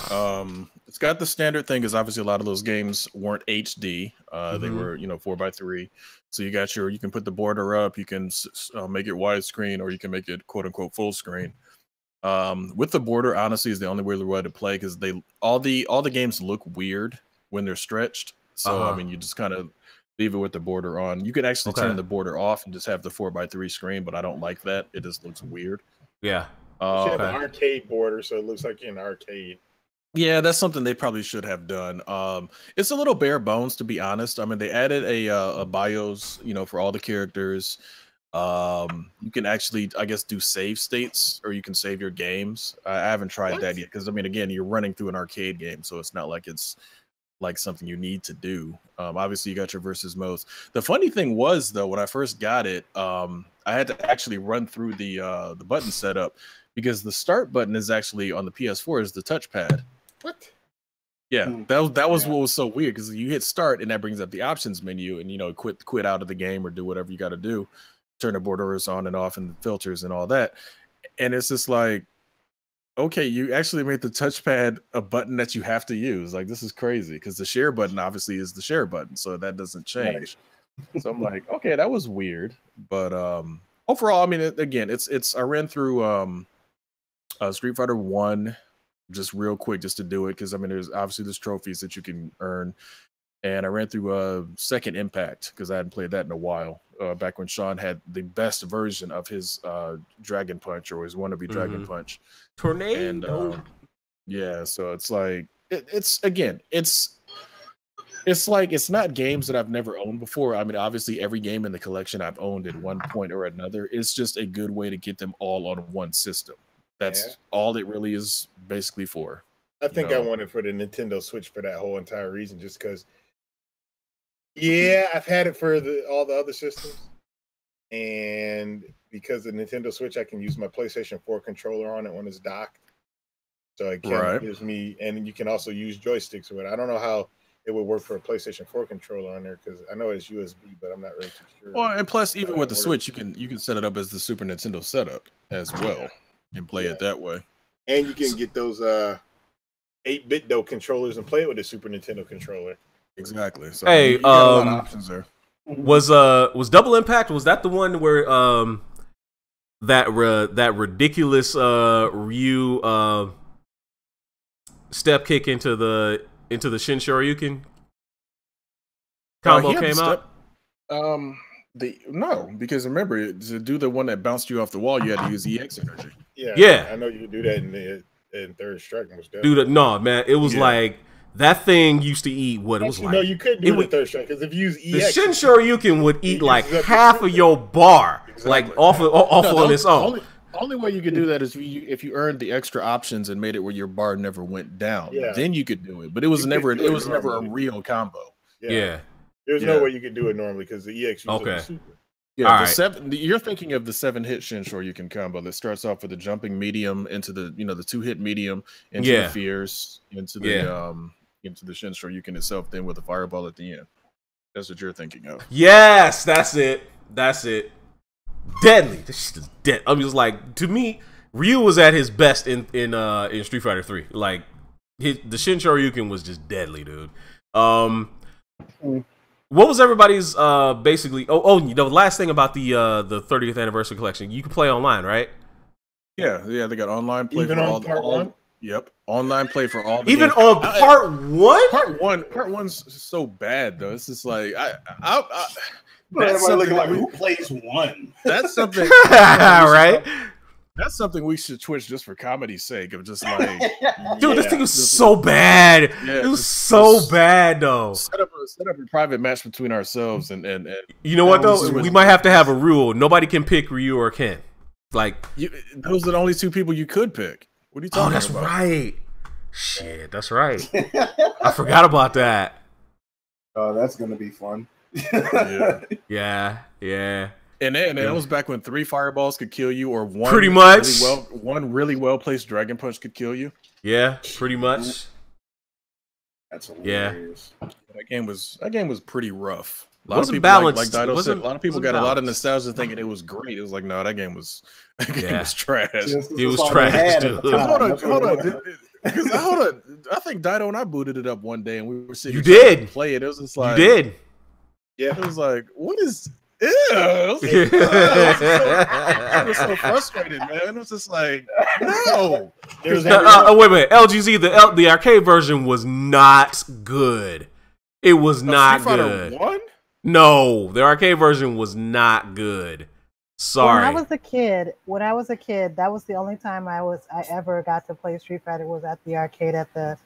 It's got the standard thing, because obviously a lot of those games weren't HD. They were 4:3. So you can put the border up, you can make it widescreen, or you can make it quote unquote full screen. With the border, honestly, is the only way to play, because all the games look weird when they're stretched. So I mean, you just kind of leave it with the border on. You could actually turn the border off and just have the 4:3 screen, but I don't like that. It just looks weird. Yeah. You should have an arcade border, so it looks like you're in an arcade. Yeah, that's something they probably should have done. It's a little bare bones, to be honest. I mean, they added a BIOS, for all the characters. You can actually, I guess, do save states, or you can save your games. I haven't tried that yet, because I mean, again, you're running through an arcade game, so it's not like it's like something you need to do. Obviously, you got your versus modes. The funny thing was, though, when I first got it, I had to actually run through the button setup, because the start button is actually on the PS4 is the touchpad. What? Yeah, that was what was so weird, because you hit start and that brings up the options menu, and quit out of the game or do whatever you got to do, turn the borders on and off and the filters and all that, and it's just like, okay, you actually made the touchpad a button that you have to use. Like, this is crazy, because the share button obviously is the share button, so that doesn't change. Right. So I'm like, okay, that was weird, but overall, I mean, again, it's I ran through Street Fighter 1 just real quick, just to do it, because I mean, there's trophies that you can earn, and I ran through Second Impact, because I hadn't played that in a while, back when Sean had the best version of his Dragon Punch, or his wannabe Dragon Punch Tornado. And yeah, so it's like it's like, it's not games that I've never owned before. I mean, obviously every game in the collection I've owned at one point or another. It's just a good way to get them all on one system. That's all it really is basically for. I think I wanted for the Nintendo Switch for that whole entire reason, just because. Yeah, I've had it for all the other systems, and because the Nintendo Switch, I can use my PlayStation 4 controller on it when it's docked. So it gives me, and you can also use joysticks with it. I don't know how it would work for a PlayStation 4 controller on there, because I know it's USB, but I'm not really too sure. Well, and plus, even with the Switch, you can set it up as the Super Nintendo setup as well, and play it that way. And you can get those 8-bit though controllers and play it with a Super Nintendo controller. Exactly. So hey, you got a lot of options there. Was Double Impact? Was that the one where that ridiculous Ryu step kick into the Shin Shoryuken combo came out? No, because remember, to do the one that bounced you off the wall, you had to use EX energy. Yeah. I know you could do that in Third Strike. Dude, no, man, it was like that thing used to eat what it was like. No, you couldn't do it in Third Strike, because if you use EX, the Shin Shoryuken would eat like half of your bar, like off on its own. Only way you could do that is if you earned the extra options and made it where your bar never went down. Yeah. Then you could do it, but it was never a real combo. Yeah. There's no way you could do it normally, because the EX uses super. Yeah, you're thinking of the 7-hit Shin Shoryuken combo that starts off with the jumping medium into the the 2-hit medium into the fierce into the Shin Shoryuken itself, then with the fireball at the end. That's what you're thinking of. Yes, that's it. Deadly. This shit is dead. I'm just like, to me, Ryu was at his best in Street Fighter 3. Like, the Shin Shoryuken was just deadly, dude. What was everybody's basically? The last thing about the 30th anniversary collection, you can play online, right? Yeah, they got online play even for on part one. Yep, online play for all the Even games. on part one. Part one's so bad though. It's just like Everybody something looking like, that we- who plays one? that's something Right? That's something we should Twitch just for comedy's sake of just like, Dude, this yeah, thing was just- so bad. Yeah, It was just- so just bad, though. set up a private match between ourselves and You know what, this though? is what- We might have to have a rule. Nobody can pick Ryu or Ken. Like, those are the only two people you could pick. What are you talking that's about? right. Shit, that's right. I forgot about that. Oh, that's gonna be fun. Yeah. Yeah. And that was back when 3 fireballs could kill you, or one Pretty much. one really well placed dragon punch could kill you. Yeah, pretty much. That's hilarious. That game was pretty rough. A lot Wasn't of people, balanced. like Dido said, Wasn't- a lot of people wasn't got a lot of balanced. nostalgia thinking it was great. It was like, no, that game was Yeah. was trash. It was trash, dude. Hold on. I think Dido and I booted it up one day, and we were sitting. You here trying did. to play it. It was just You like, did. Yeah, it was like, what is? Ew. I was so frustrated, man. It was just like, no. There's Wait a minute. LGZ, the arcade version was not good. It was not Street Fighter good. 1? No, the arcade version was not good. Sorry. When I was a kid, that was the only time I ever got to play Street Fighter was at the arcade at the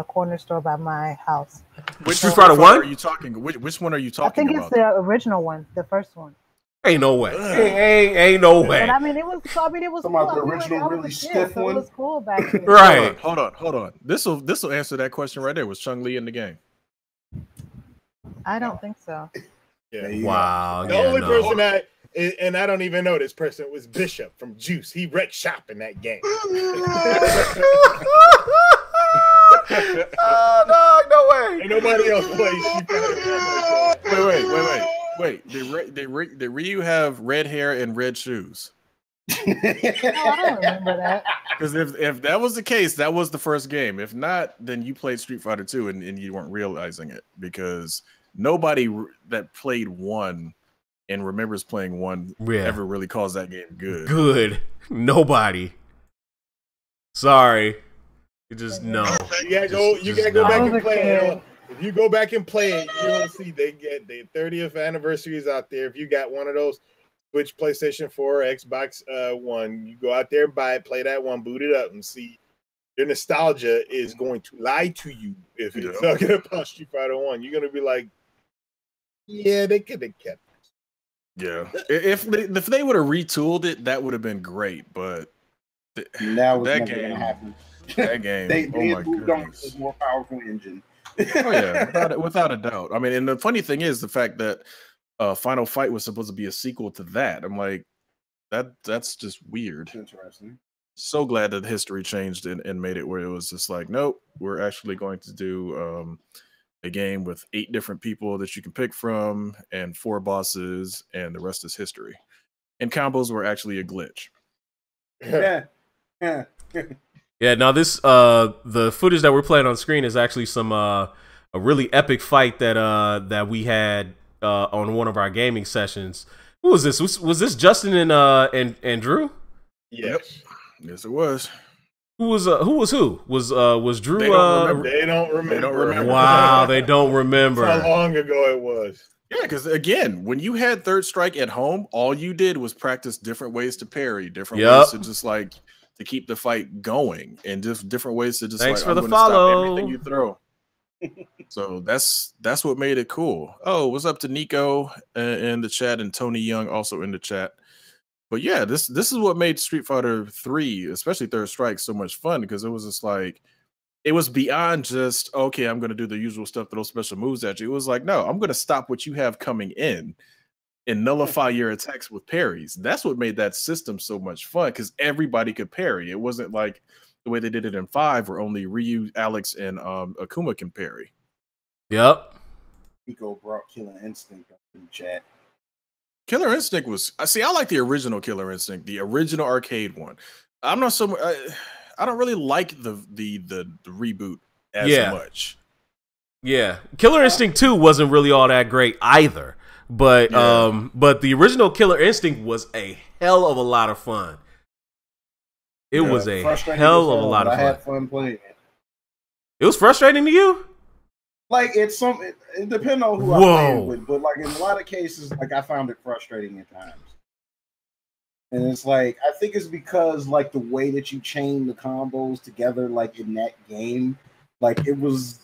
corner store by my house. Which Street Fighter 1? are you talking? Which one are you I talking think about? it's the original one, the first one. Ain't no way. Ain't no way. But I mean, it was Talking cool. about the I mean, original I was really a kid, stiff so one? It was cool back then. Right. Hold on. This will answer that question right there. Was Chun-Li in the game? I don't think so. Yeah. Wow. The yeah, only no. person and I don't even know this person, was Bishop from Juice. He wrecked shop in that game. No way. Ain't nobody else plays Street Fighter. Wait. Did Ryu have red hair and red shoes? Oh, I don't remember that. Because if that was the case, that was the first game. If not, then you played Street Fighter 2 and you weren't realizing it, because nobody that played 1 and remembers playing 1 ever really calls that game good. Good. Nobody. Sorry. You just no. You gotta go no. back I was and a play kid. it. If you go back and play it, you're gonna see they get their 30th anniversaries out there. If you got one of those Switch, PlayStation 4, Xbox One, you go out there and buy it, play that one, boot it up, and see. Your nostalgia is going to lie to you if it's talking about Street Fighter 1. You're gonna be like, yeah, they could have kept it. Yeah. If they would have retooled it, that would have been great. But Now it's that never game, gonna happen. that game, They oh my moved on goodness. to a more powerful engine. Oh yeah, without a doubt. I mean, and the funny thing is the fact that Final Fight was supposed to be a sequel to that. I'm like, that's just weird. Interesting. So glad that history changed and made it where it was just like, nope, we're actually going to do a game with 8 different people that you can pick from and 4 bosses, and the rest is history. And combos were actually a glitch. Yeah. Yeah, now this the footage that we're playing on screen is actually some a really epic fight that we had on one of our gaming sessions. Who was this? Was this Justin and Drew? Yes. Yes, it was. Who was who? Was Drew? They don't remember. They don't remember. Wow, they don't remember. That's how long ago it was. Yeah, because again, when you had Third Strike at home, all you did was practice different ways to parry, different ways to just like to keep the fight going, and just different ways to just Thanks like for the I'm gonna stop follow. everything you throw. So that's what made it cool. Oh, what's up to Nico in the chat, and Tony Young also in the chat. But yeah, this is what made Street Fighter 3, especially Third Strike, so much fun, because it was just like, it was beyond just, okay, I'm going to do the usual stuff, throw special moves at you. It was like, no, I'm going to stop what you have coming in and nullify your attacks with parries. That's what made that system so much fun, because everybody could parry. It wasn't like the way they did it in 5, where only Ryu, Alex, and Akuma can parry. Yep. Nico brought Killer Instinct up in the chat. Killer Instinct was, I like the original Killer Instinct, the original arcade one. I'm not so I don't really like the reboot as much. Yeah, Killer Instinct 2 wasn't really all that great either, but but the original Killer Instinct was a hell of a lot of fun. It was a Frustrating hell as of a lot of but I fun. had fun playing it. It was frustrating to you? Like it's it depends on who I Whoa. play it with, but like in a lot of cases, like I found it frustrating at times. And it's like I think it's because like the way that you chain the combos together, like in that game, like it was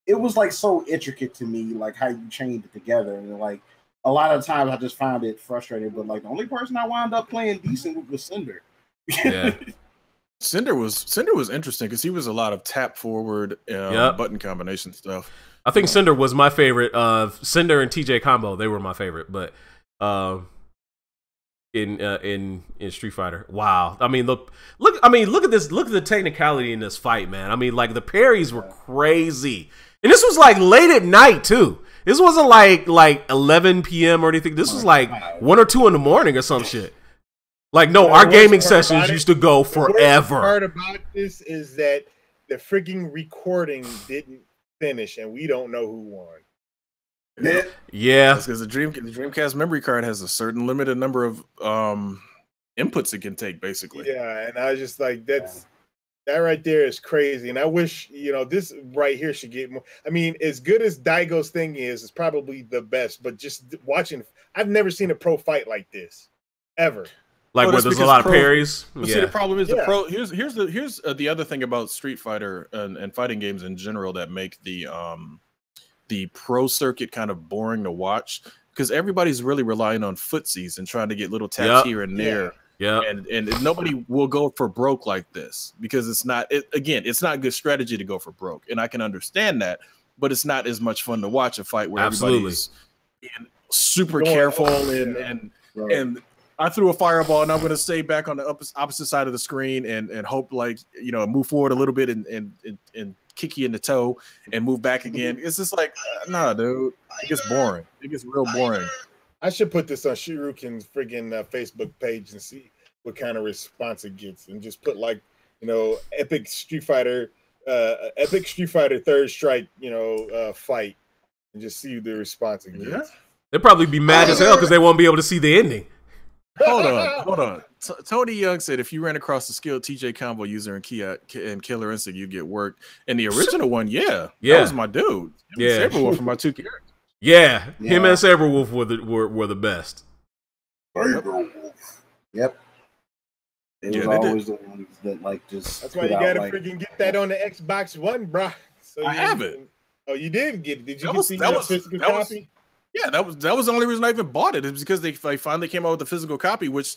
like so intricate to me, like how you chained it together, and like a lot of times I just found it frustrating. But like the only person I wound up playing decent with was Cinder. Yeah. Cinder was interesting because he was a lot of tap forward button combination stuff. I think Cinder was my favorite. Cinder and TJ combo, they were my favorite. But in Street Fighter, wow! I mean, look at this. Look at the technicality in this fight, man. I mean, like the parries were crazy, and this was like late at night too. This wasn't like 11 p.m. or anything. This was like 1 or 2 in the morning or some shit. Like, no, our gaming sessions used to go forever. The part about this is that the freaking recording didn't finish, and we don't know who won. Yeah, because the Dreamcast memory card has a certain limited number of inputs it can take, basically. Yeah, and I was just like, that right there is crazy. And I wish, this right here should get more. I mean, as good as Daigo's thing is, it's probably the best. But just watching, I've never seen a pro fight like this ever. Like where there's a lot of parries. But see, the problem is the pro. Here's the other thing about Street Fighter and fighting games in general that make the pro circuit kind of boring to watch, because everybody's really relying on footsies and trying to get little taps here and there. Yeah, and nobody will go for broke like this because it's not. It's not good strategy to go for broke, and I can understand that, but it's not as much fun to watch a fight where everybody's being super careful and I threw a fireball and I'm going to stay back on the opposite side of the screen and hope move forward a little bit and kick you in the toe and move back again. It's just like, nah, dude, it gets boring. It gets real boring. I should put this on Shirukin's friggin' Facebook page and see what kind of response it gets, and just put epic Street Fighter Third Strike, fight, and just see the response it gets. Yeah. They'll probably be mad as hell because they won't be able to see the ending. Hold on. Tony Young said if you ran across a skilled TJ combo user in Killer Instinct, you'd get worked. And the original one, that was my dude. Saberwolf from my 2 characters. Yeah, him and Saberwolf were the best. Yep. It was always the ones that just. That's why you gotta freaking get that on the Xbox One, bro. So I have it. Oh, you did get it? Did you see the physical copy? Yeah, that was the only reason I even bought it. Is because they finally came out with the physical copy. Which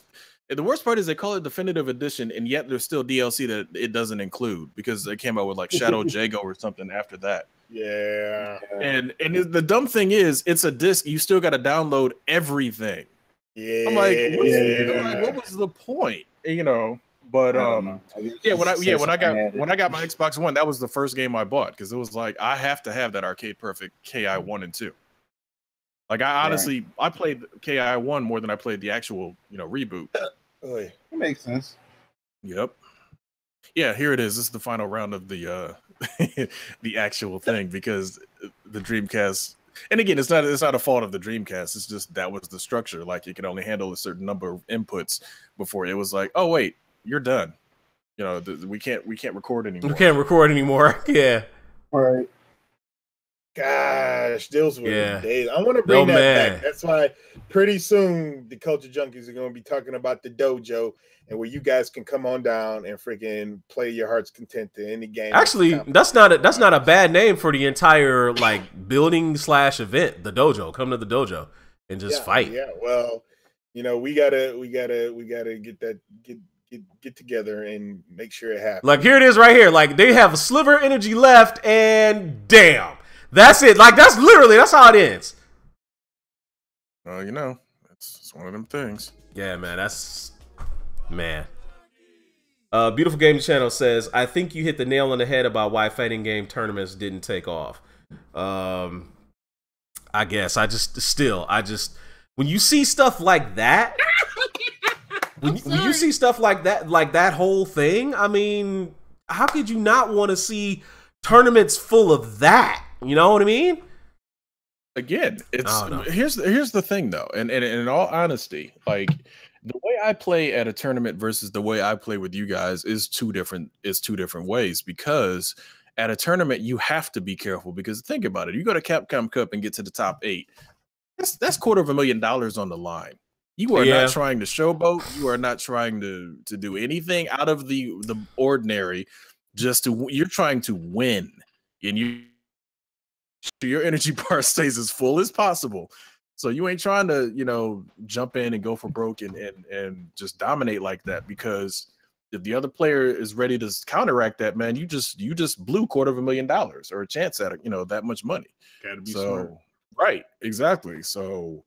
the worst part is they call it definitive edition, and yet there's still DLC that it doesn't include because they came out with like Shadow Jago or something after that. Yeah, and the dumb thing is, it's a disc. You still got to download everything. Yeah, I'm like, what was the point? But when I got my Xbox One, that was the first game I bought because it was like I have to have that Arcade Perfect KI 1 and 2. Like I honestly, I played KI 1 more than I played the actual, reboot. It makes sense. Yep. Yeah, here it is. This is the final round of the the actual thing because the Dreamcast. And again, it's not a fault of the Dreamcast. It's just that was the structure. Like it could only handle a certain number of inputs before it was like, oh wait, you're done. We can't record anymore. We can't record anymore. Yeah. All right. Gosh, those were the days. I want to bring that back. That's why pretty soon the Culture Junkies are going to be talking about the dojo and where you guys can come on down and freaking play your heart's content to any game. Actually, that's not a bad name for the entire building / event. The dojo. Come to the dojo and just fight. Yeah. Well, we gotta get together and make sure it happens. Like here it is right here. Like they have a sliver of energy left, and damn. That's it. Like that's how it ends. It's one of them things. Yeah, man. Beautiful Game Channel says, I think you hit the nail on the head about why fighting game tournaments didn't take off. I guess I just when you see stuff like that, when you see stuff like that whole thing, I mean, how could you not want to see tournaments full of that? You know what I mean? Again, here's the thing though, and in all honesty, like The way I play at a tournament versus the way I play with you guys is two different ways, because at a tournament you have to be careful, because think about it. You go to Capcom Cup and get to the top 8. That's $250,000 on the line. You are not trying to showboat. You are not trying to do anything out of the ordinary. You're trying to win, and your energy bar stays as full as possible. So you ain't trying to, jump in and go for broke and just dominate like that, because if the other player is ready to counteract that, man, you just blew $250,000 or a chance at it, that much money. Gotta be smart. Right, exactly. So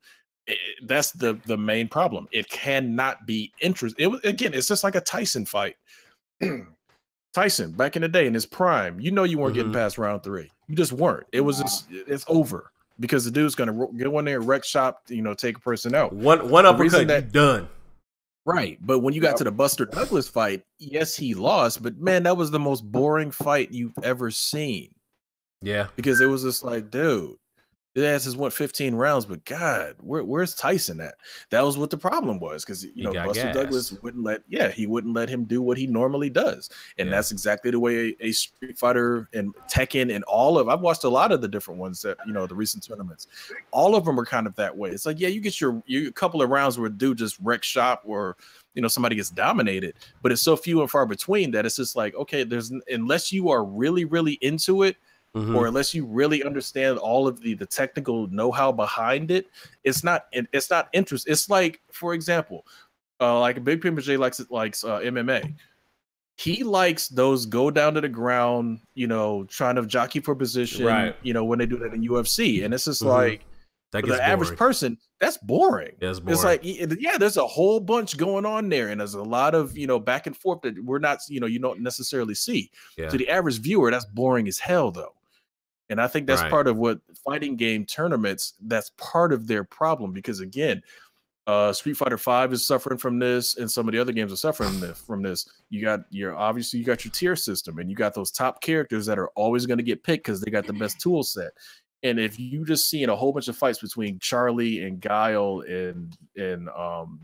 that's the main problem. It cannot be interesting. Again, it's just like a Tyson fight. Tyson, back in the day in his prime, you weren't getting past round 3. You just weren't. It was it's over, because the dude's gonna go in there, wreck shop, take a person out. One uppercut, you done. Right, but when you got to the Buster Douglas fight, yes, he lost, but man, that was the most boring fight you've ever seen. Yeah, because it was just like, dude, his ass has went 15 rounds, but God, where's Tyson at? That was what the problem was, because Buster Douglas wouldn't let him do what he normally does, and that's exactly the way a Street Fighter and Tekken and I've watched a lot of the different ones that the recent tournaments. All of them are kind of that way. It's like, you get your couple of rounds where a dude just wreck shop, or somebody gets dominated, but it's so few and far between that it's just like, okay, unless you are really, really into it. Or unless you really understand all of the technical know-how behind it, it's not interest. It's like, for example, like a Big Pimp J likes MMA. He likes those go down to the ground, trying to jockey for position, right? When they do that in UFC, and it's just like, for the average person, that's boring. That's boring. It's like, there's a whole bunch going on there, and there's a lot of back and forth that we're not, you don't necessarily see. To the average viewer, that's boring as hell, though. And I think that's part of what fighting game tournaments, that's part of their problem, because again, Street Fighter 5 is suffering from this, and some of the other games are suffering from this. You got your tier system, and you got those top characters that are always going to get picked because they got the best tool set. And if you just seeing a whole bunch of fights between Charlie and Guile and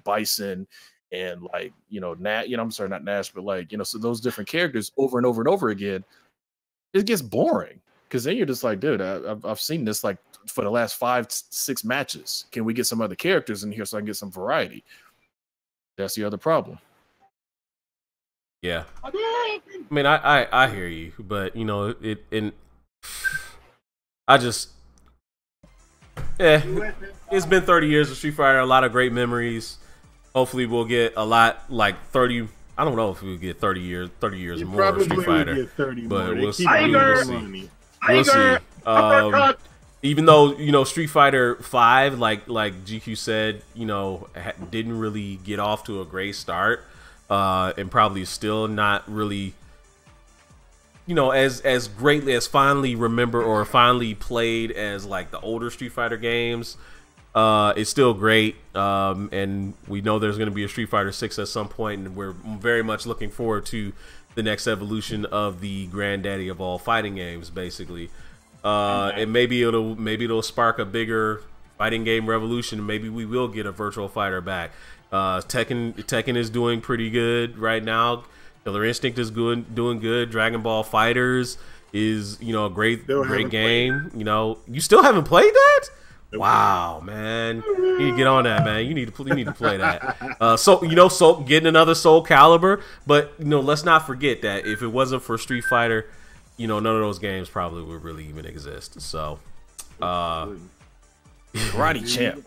Bison and I'm sorry, not Nash, but so those different characters over and over and over again, it gets boring. Because then you're just like, dude, I've seen this for the last 5-6 matches. Can we get some other characters in here so I can get some variety? That's the other problem. Yeah, I mean, I hear you, but it's been 30 years of Street Fighter, a lot of great memories. Hopefully, we'll get a lot 30. I don't know if we'll get 30 years more of Street Fighter, but we'll see. We'll see. Even though Street Fighter 5, like GQ said, didn't really get off to a great start, and probably still not really, as greatly as finally remember or finally played as the older Street Fighter games. It's still great, and we know there's going to be a Street Fighter 6 at some point, and we're very much looking forward to the next evolution of the granddaddy of all fighting games, basically. And maybe it'll spark a bigger fighting game revolution. Maybe we will get a Virtual Fighter back. Tekken is doing pretty good right now. Killer Instinct is doing good. Dragon Ball Fighters is a great game. You still haven't played that? Wow, man, you need to get on that, man. You need to play that. So getting another Soul Calibur, but let's not forget that if it wasn't for Street Fighter, none of those games probably would really even exist. So, Karate Champ,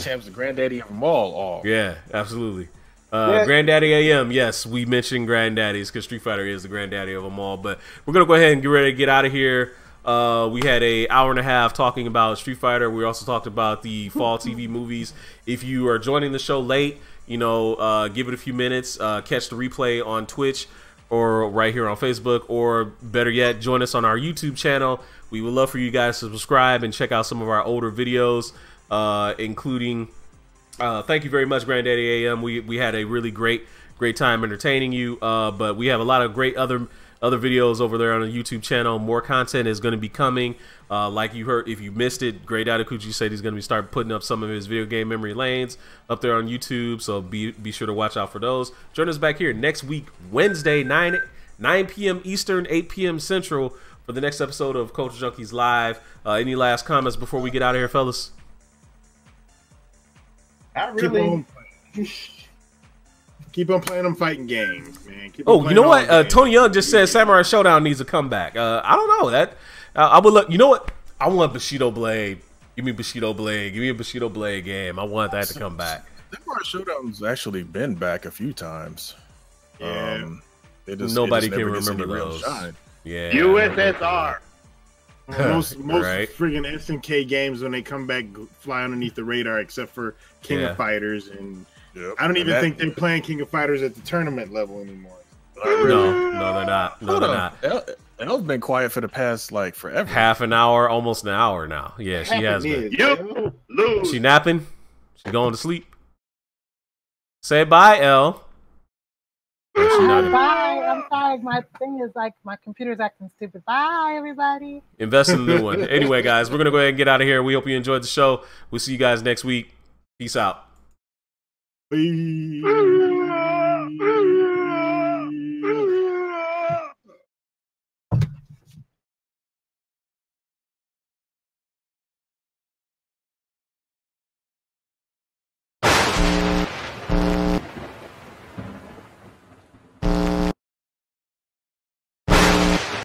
Champ's the granddaddy of them all. Yeah, absolutely. Granddaddy AM, yes, we mentioned granddaddies because Street Fighter is the granddaddy of them all. But we're gonna go ahead and get ready to get out of here. We had an hour and a half talking about Street Fighter. We also talked about the fall TV movies. If you are joining the show late, give it a few minutes. Catch the replay on Twitch or right here on Facebook, or better yet, join us on our YouTube channel. We would love for you guys to subscribe and check out some of our older videos, including. Thank you very much, Granddaddy AM. We had a really great time entertaining you. But we have a lot of great other other videos over there on the YouTube channel. More content is going to be coming. Like you heard, if you missed it, Great Atakuchi said he's going to start putting up some of his video game memory lanes up there on YouTube. So be sure to watch out for those. Join us back here next week, Wednesday, 9 p.m. Eastern, 8 p.m. Central, for the next episode of Culture Junkies Live. Any last comments before we get out of here, fellas? Not really. Keep on playing them fighting games, man. Oh, you know what? Tony Young just said Samurai Showdown needs to come back. I don't know that. I would look. You know what? I want Bushido Blade. Give me Bushido Blade. Give me a Bushido Blade game. I want that to come back. Samurai Showdown's actually been back a few times. Yeah. Nobody can remember those. Yeah. USSR. Most Right. friggin' SNK games, when they come back, fly underneath the radar, except for King of Fighters, and I don't even think they're playing King of Fighters at the tournament level anymore. No, they're not. No, they're not. Elle's been quiet for the past like forever. Half an hour, almost an hour now. Yeah, she has been. You lose. She napping? She going to sleep? Say bye, Elle. Bye. I'm sorry. My thing is like my computer's acting stupid. Bye, everybody. Invest in a new one. Anyway, guys, we're going to go ahead and get out of here. We hope you enjoyed the show. We'll see you guys next week. Peace out. Bye.